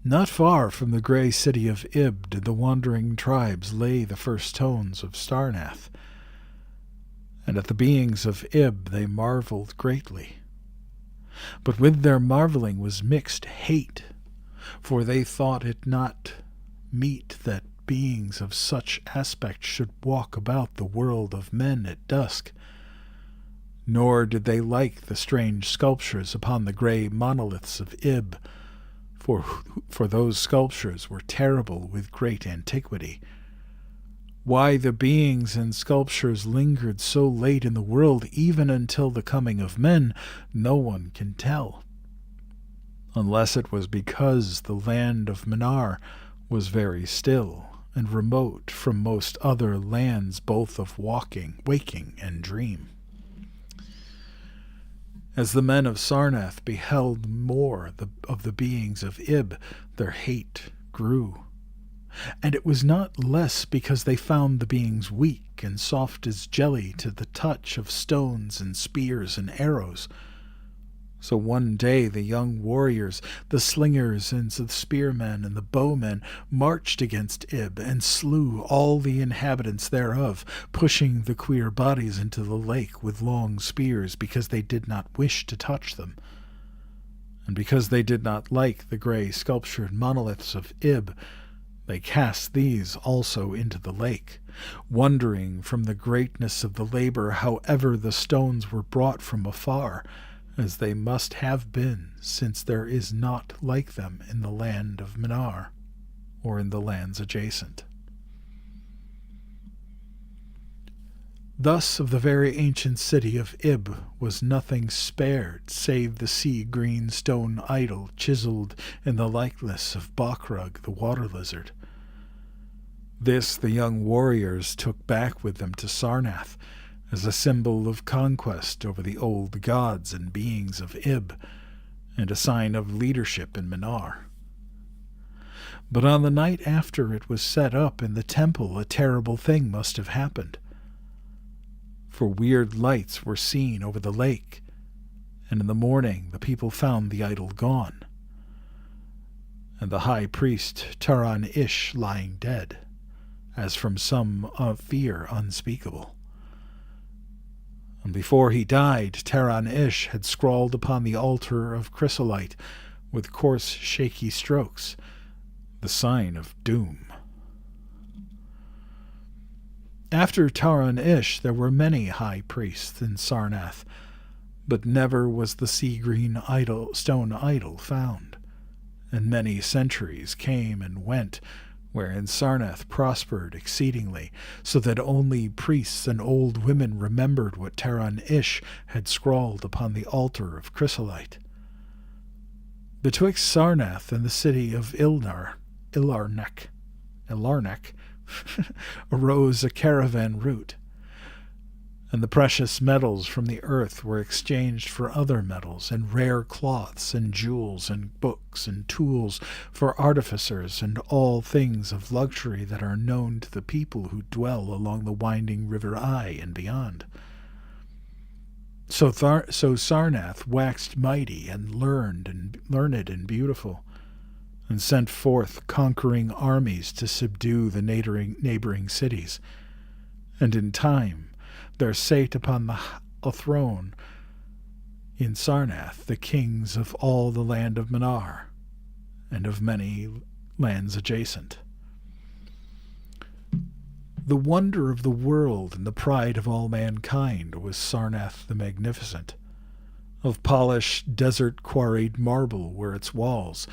Not far from the grey city of Ib did the wandering tribes lay the first stones of Sarnath, and at the beings of Ib they marveled greatly. But with their marveling was mixed hate, for they thought it not meet that beings of such aspect should walk about the world of men at dusk. Nor did they like the strange sculptures upon the grey monoliths of Ib, for those sculptures were terrible with great antiquity. Why the beings and sculptures lingered so late in the world, even until the coming of men, no one can tell, unless it was because the land of Minar was very still and remote from most other lands, both of waking and dream. As the men of Sarnath beheld more of the beings of Ib, their hate grew. And it was not less because they found the beings weak and soft as jelly to the touch of stones and spears and arrows. So one day the young warriors, the slingers and the spearmen and the bowmen, marched against Ib and slew all the inhabitants thereof, pushing the queer bodies into the lake with long spears, because they did not wish to touch them, and because they did not like the grey sculptured monoliths of Ib. They cast these also into the lake, wondering from the greatness of the labor how ever the stones were brought from afar, as they must have been, since there is naught like them in the land of Minar, or in the lands adjacent. Thus of the very ancient city of Ib was nothing spared, save the sea-green stone idol chiseled in the likeness of Bokrug, the water lizard. This the young warriors took back with them to Sarnath, as a symbol of conquest over the old gods and beings of Ib, and a sign of leadership in Minar. But on the night after it was set up in the temple, a terrible thing must have happened. For weird lights were seen over the lake, and in the morning the people found the idol gone, and the high priest Taran-Ish lying dead, as from some fear unspeakable. And before he died, Taran-Ish had scrawled upon the altar of chrysolite, with coarse, shaky strokes, the sign of doom. After Taran-Ish there were many high priests in Sarnath, but never was the sea-green stone idol found, and many centuries came and went, wherein Sarnath prospered exceedingly, so that only priests and old women remembered what Taran-Ish had scrawled upon the altar of chrysolite. Betwixt Sarnath and the city of Ilarnek, arose a caravan route, and the precious metals from the earth were exchanged for other metals, and rare cloths, and jewels, and books, and tools for artificers, and all things of luxury that are known to the people who dwell along the winding river Ai and beyond. So Sarnath waxed mighty and learned and beautiful, and sent forth conquering armies to subdue the neighboring cities. And in time there sate upon a throne in Sarnath the kings of all the land of Manar, and of many lands adjacent. The wonder of the world and the pride of all mankind was Sarnath the Magnificent. Of polished, desert-quarried marble were its walls,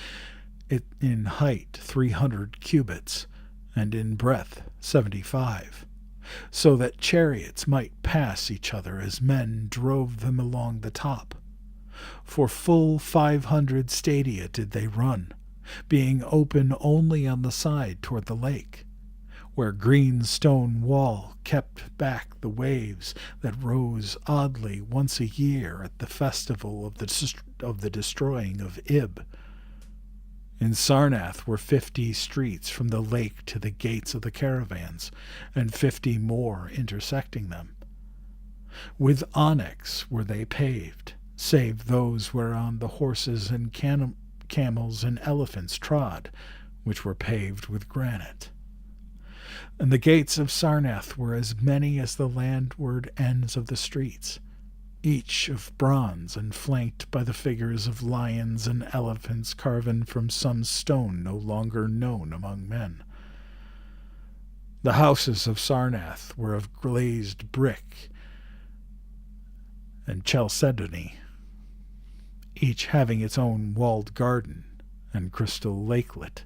it in height 300 cubits, and in breadth 75, so that chariots might pass each other as men drove them along the top. For full 500 stadia did they run, being open only on the side toward the lake, where green stone wall kept back the waves that rose oddly once a year at the festival of the destroying of Ib. In Sarnath were 50 streets from the lake to the gates of the caravans, and 50 more intersecting them. With onyx were they paved, save those whereon the horses and camels and elephants trod, which were paved with granite. And the gates of Sarnath were as many as the landward ends of the streets, each of bronze and flanked by the figures of lions and elephants carven from some stone no longer known among men. The houses of Sarnath were of glazed brick and chalcedony, each having its own walled garden and crystal lakelet.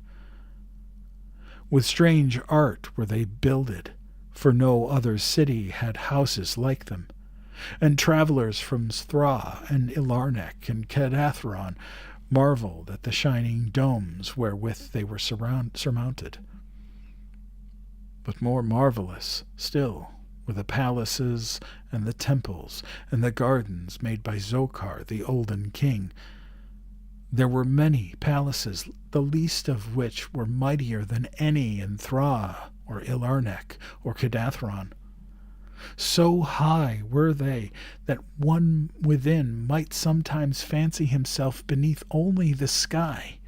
With strange art were they builded, for no other city had houses like them, and travelers from Thra and Ilarnek and Kadathron marveled at the shining domes wherewith they were surmounted. But more marvelous still were the palaces and the temples and the gardens made by Zokar, the olden king. There were many palaces, the least of which were mightier than any in Thra or Ilarnek or Kadathron. So high were they that one within might sometimes fancy himself beneath only the sky.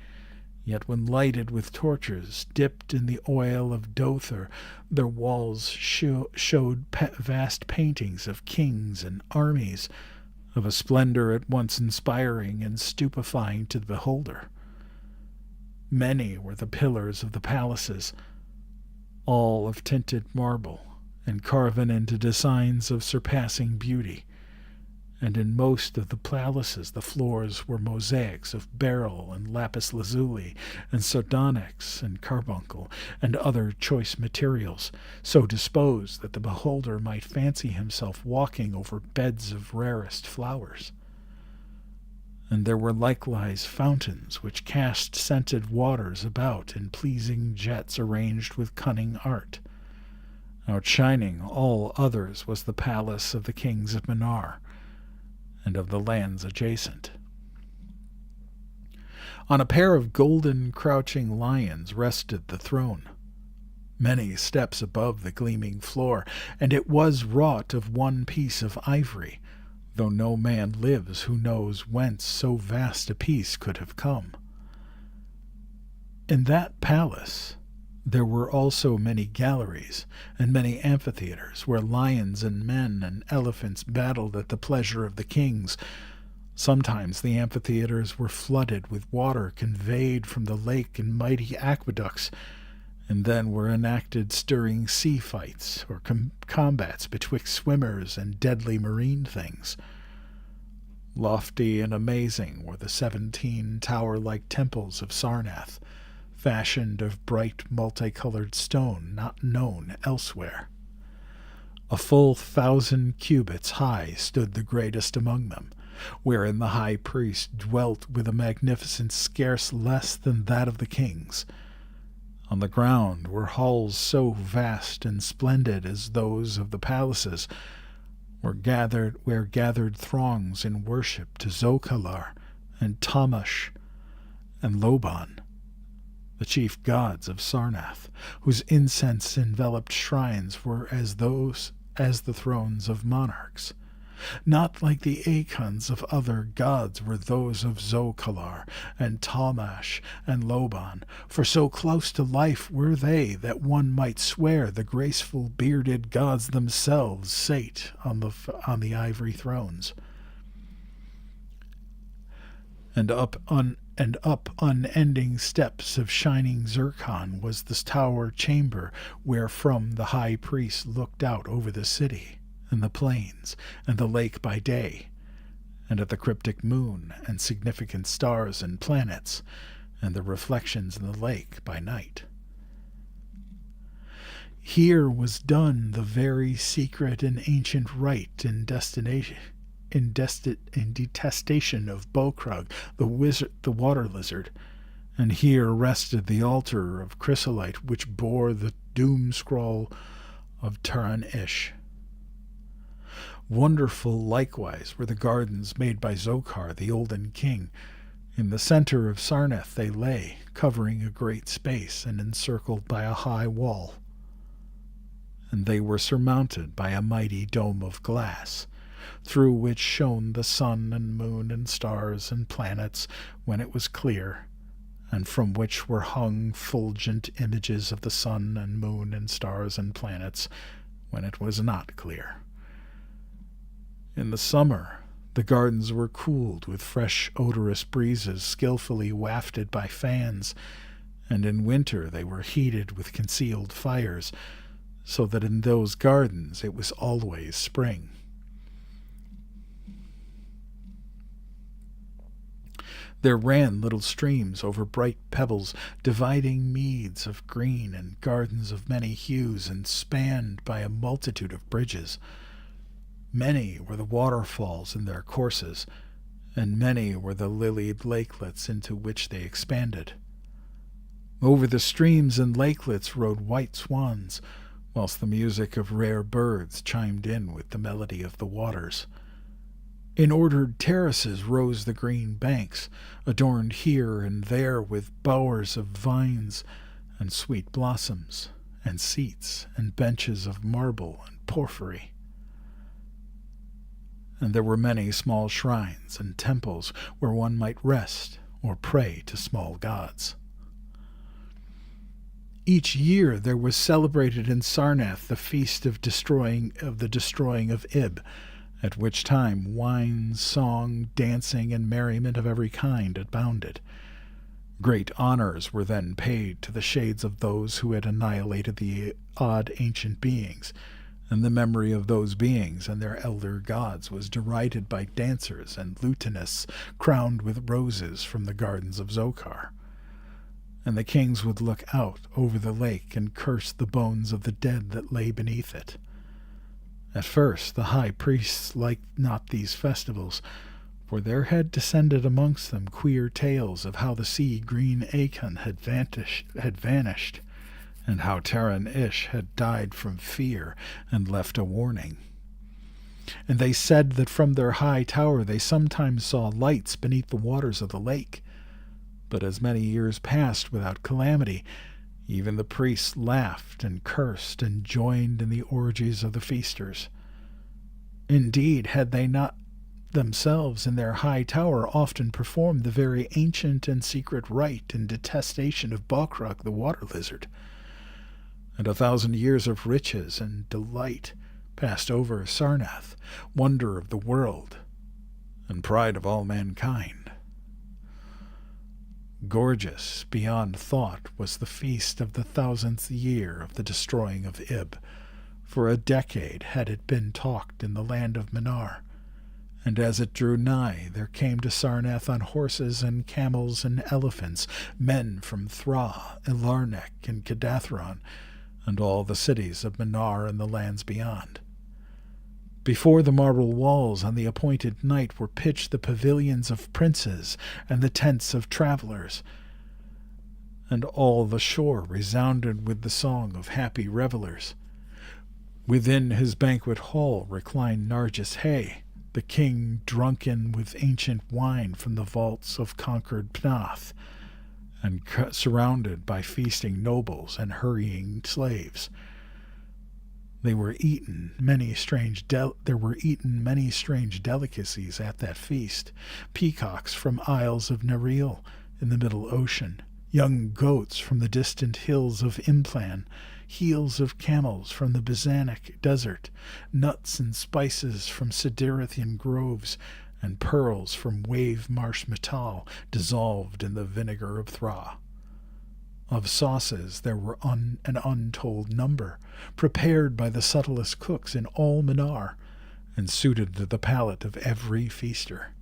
Yet when lighted with torches dipped in the oil of Dother, their walls showed vast paintings of kings and armies, of a splendor at once inspiring and stupefying to the beholder. Many were the pillars of the palaces, all of tinted marble, and carven into designs of surpassing beauty, and in most of the palaces the floors were mosaics of beryl and lapis lazuli and sardonyx and carbuncle and other choice materials, so disposed that the beholder might fancy himself walking over beds of rarest flowers. And there were likewise fountains which cast scented waters about in pleasing jets arranged with cunning art. Outshining all others was the palace of the kings of Manar, and of the lands adjacent. On a pair of golden crouching lions rested the throne, many steps above the gleaming floor, and it was wrought of one piece of ivory, though no man lives who knows whence so vast a piece could have come. In that palace there were also many galleries and many amphitheaters where lions and men and elephants battled at the pleasure of the kings. Sometimes the amphitheaters were flooded with water conveyed from the lake in mighty aqueducts, and then were enacted stirring sea fights or combats betwixt swimmers and deadly marine things. Lofty and amazing were the 17 tower-like temples of Sarnath, fashioned of bright multicolored stone not known elsewhere. A full 1,000 cubits high stood the greatest among them, wherein the high priest dwelt with a magnificence scarce less than that of the kings. On the ground were halls so vast and splendid as those of the palaces, where gathered throngs in worship to Zokalar and Tamash and Loban, the chief gods of Sarnath, whose incense-enveloped shrines were as the thrones of monarchs, Not like the icons of other gods were those of Zokalar and Talmash and Loban, for so close to life were they that one might swear the graceful bearded gods themselves sate on the ivory thrones. And up unending steps of shining zircon was this tower chamber wherefrom the high priest looked out over the city and the plains and the lake by day, and at the cryptic moon and significant stars and planets and the reflections in the lake by night. Here was done the very secret and ancient rite in detestation of Bokrug, the water lizard, and here rested the altar of chrysolite which bore the doom scroll of Turan Ish. Wonderful likewise were the gardens made by Zokar, the olden king. In the center of Sarnath they lay, covering a great space and encircled by a high wall. And they were surmounted by a mighty dome of glass, through which shone the sun and moon and stars and planets when it was clear, and from which were hung fulgent images of the sun and moon and stars and planets when it was not clear. In the summer, the gardens were cooled with fresh odorous breezes skillfully wafted by fans, and in winter they were heated with concealed fires, so that in those gardens it was always spring. There ran little streams over bright pebbles, dividing meads of green and gardens of many hues, and spanned by a multitude of bridges. Many were the waterfalls in their courses, and many were the lilied lakelets into which they expanded. Over the streams and lakelets rode white swans, whilst the music of rare birds chimed in with the melody of the waters. In ordered terraces rose the green banks, adorned here and there with bowers of vines and sweet blossoms, and seats and benches of marble and porphyry. And there were many small shrines and temples where one might rest or pray to small gods. Each year there was celebrated in Sarnath the feast of the destroying of Ib, at which time wine, song, dancing, and merriment of every kind abounded. Great honors were then paid to the shades of those who had annihilated the odd ancient beings, and the memory of those beings and their elder gods was derided by dancers and lutanists crowned with roses from the gardens of Zokar. And the kings would look out over the lake and curse the bones of the dead that lay beneath it. At first the high priests liked not these festivals, for there had descended amongst them queer tales of how the sea-green Acon had vanished, and how Turan Ish had died from fear and left a warning. And they said that from their high tower they sometimes saw lights beneath the waters of the lake. But as many years passed without calamity, even the priests laughed and cursed and joined in the orgies of the feasters. Indeed, had they not themselves in their high tower often performed the very ancient and secret rite in detestation of Bokrug the water lizard? And 1,000 years of riches and delight passed over Sarnath, wonder of the world and pride of all mankind. Gorgeous beyond thought was the feast of the 1,000th year of the destroying of Ib. For a decade had it been talked in the land of Minar, and as it drew nigh there came to Sarnath on horses and camels and elephants men from Thra, Ilarnek, and Kadathron, and all the cities of Minar and the lands beyond. Before the marble walls on the appointed night were pitched the pavilions of princes and the tents of travelers, and all the shore resounded with the song of happy revelers. Within his banquet hall reclined Nargis Hay, the king drunken with ancient wine from the vaults of conquered Pnath, and surrounded by feasting nobles and hurrying slaves. There were eaten many strange delicacies at that feast. Peacocks from isles of Neril in the middle ocean, young goats from the distant hills of Implan, heels of camels from the Byzanic desert, nuts and spices from Siderithian groves, and pearls from wave marsh metal dissolved in the vinegar of Thra. Of sauces there were an untold number, prepared by the subtlest cooks in all Minar, and suited to the palate of every feaster.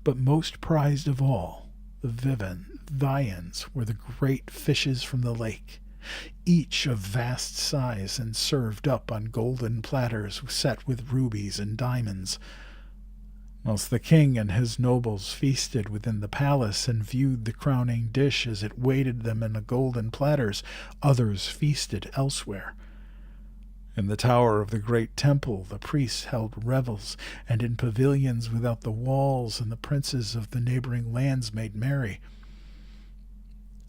But most prized of all, the viands were the great fishes from the lake, each of vast size and served up on golden platters set with rubies and diamonds. Whilst the king and his nobles feasted within the palace and viewed the crowning dish as it waited them in the golden platters, others feasted elsewhere. In the tower of the great temple the priests held revels, and in pavilions without the walls and the princes of the neighboring lands made merry.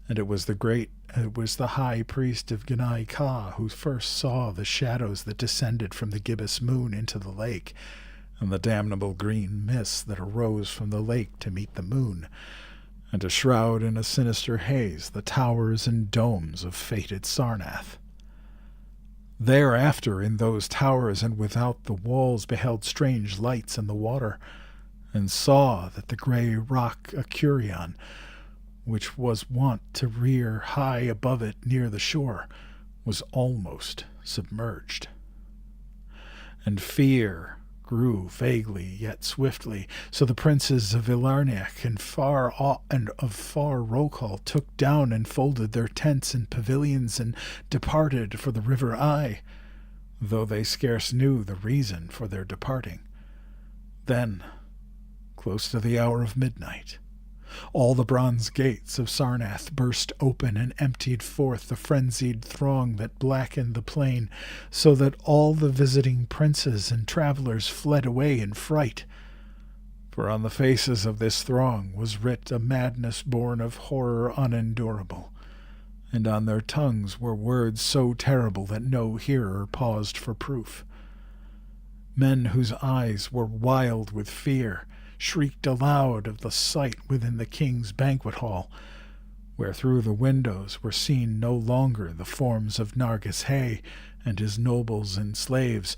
And it was the high priest of Genai Ka who first saw the shadows that descended from the gibbous moon into the lake, and the damnable green mist that arose from the lake to meet the moon, and to shroud in a sinister haze the towers and domes of fated Sarnath. Thereafter in those towers and without the walls beheld strange lights in the water, and saw that the grey rock Acurion, which was wont to rear high above it near the shore, was almost submerged. And fear grew vaguely yet swiftly, so the princes of Ilarniak and of far Rokal took down and folded their tents and pavilions and departed for the river Ai, though they scarce knew the reason for their departing. Then, close to the hour of midnight, all the bronze gates of Sarnath burst open and emptied forth the frenzied throng that blackened the plain, so that all the visiting princes and travelers fled away in fright. For on the faces of this throng was writ a madness born of horror unendurable, and on their tongues were words so terrible that no hearer paused for proof. Men whose eyes were wild with fear shrieked aloud of the sight within the king's banquet hall, where through the windows were seen no longer the forms of Nargis Hay and his nobles and slaves,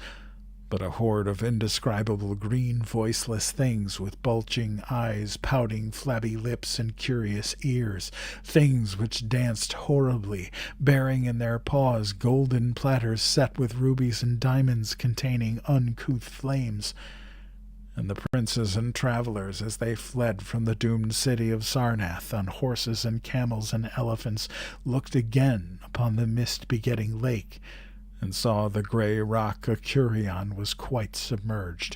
but a horde of indescribable green voiceless things with bulging eyes, pouting flabby lips, and curious ears, things which danced horribly, bearing in their paws golden platters set with rubies and diamonds containing uncouth flames. And the princes and travelers, as they fled from the doomed city of Sarnath on horses and camels and elephants, looked again upon the mist-begetting lake, and saw the grey rock Acurion was quite submerged.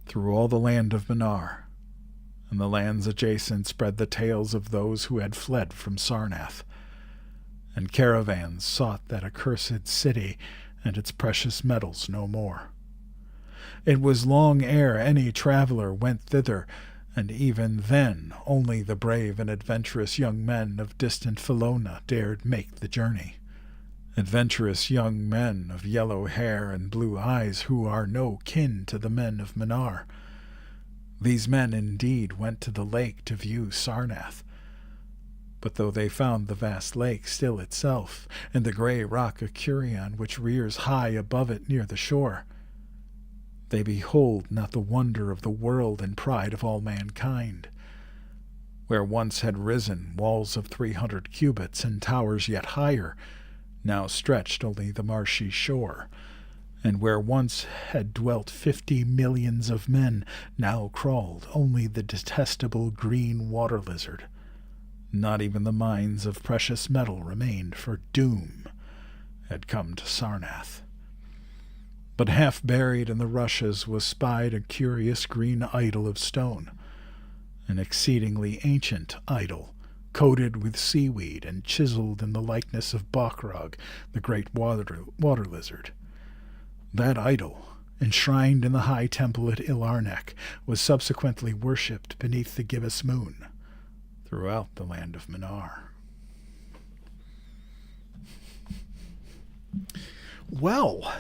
Through all the land of Minar, and the lands adjacent, spread the tales of those who had fled from Sarnath, and caravans sought that accursed city and its precious metals no more. It was long ere any traveler went thither, and even then only the brave and adventurous young men of distant Felona dared make the journey. Adventurous young men of yellow hair and blue eyes who are no kin to the men of Minar. These men indeed went to the lake to view Sarnath, but though they found the vast lake still itself, and the grey rock Acurion which rears high above it near the shore, they behold not the wonder of the world and pride of all mankind. Where once had risen walls of 300 cubits and towers yet higher, now stretched only the marshy shore, and where once had dwelt 50 millions of men, now crawled only the detestable green water lizard. Not even the mines of precious metal remained, for doom had come to Sarnath. But half buried in the rushes was spied a curious green idol of stone, an exceedingly ancient idol, coated with seaweed and chiseled in the likeness of Bokrog, the great water lizard. That idol, enshrined in the high temple at Ilarnek, was subsequently worshipped beneath the gibbous moon throughout the land of Minar. Well,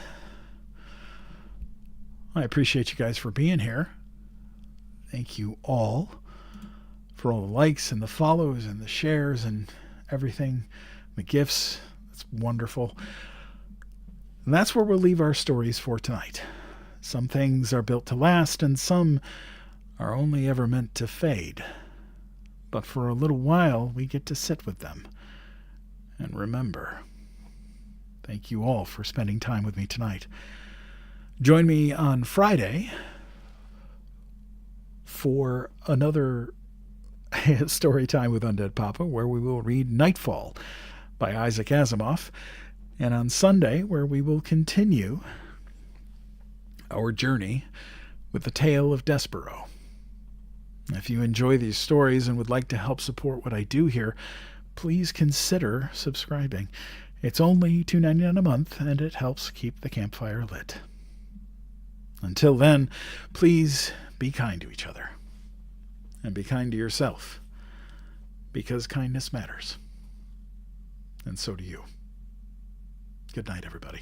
I appreciate you guys for being here. Thank you all for all the likes and the follows and the shares and everything, the gifts. That's wonderful. And that's where we'll leave our stories for tonight. Some things are built to last, and some are only ever meant to fade. But for a little while, we get to sit with them and remember. Thank you all for spending time with me tonight. Join me on Friday for another story time with Undead Papa, where we will read Nightfall by Isaac Asimov, and on Sunday, where we will continue our journey with the tale of Despero. If you enjoy these stories and would like to help support what I do here, please consider subscribing. It's only $2.99 a month, and it helps keep the campfire lit. Until then, please be kind to each other. And be kind to yourself. Because kindness matters. And so do you. Good night, everybody.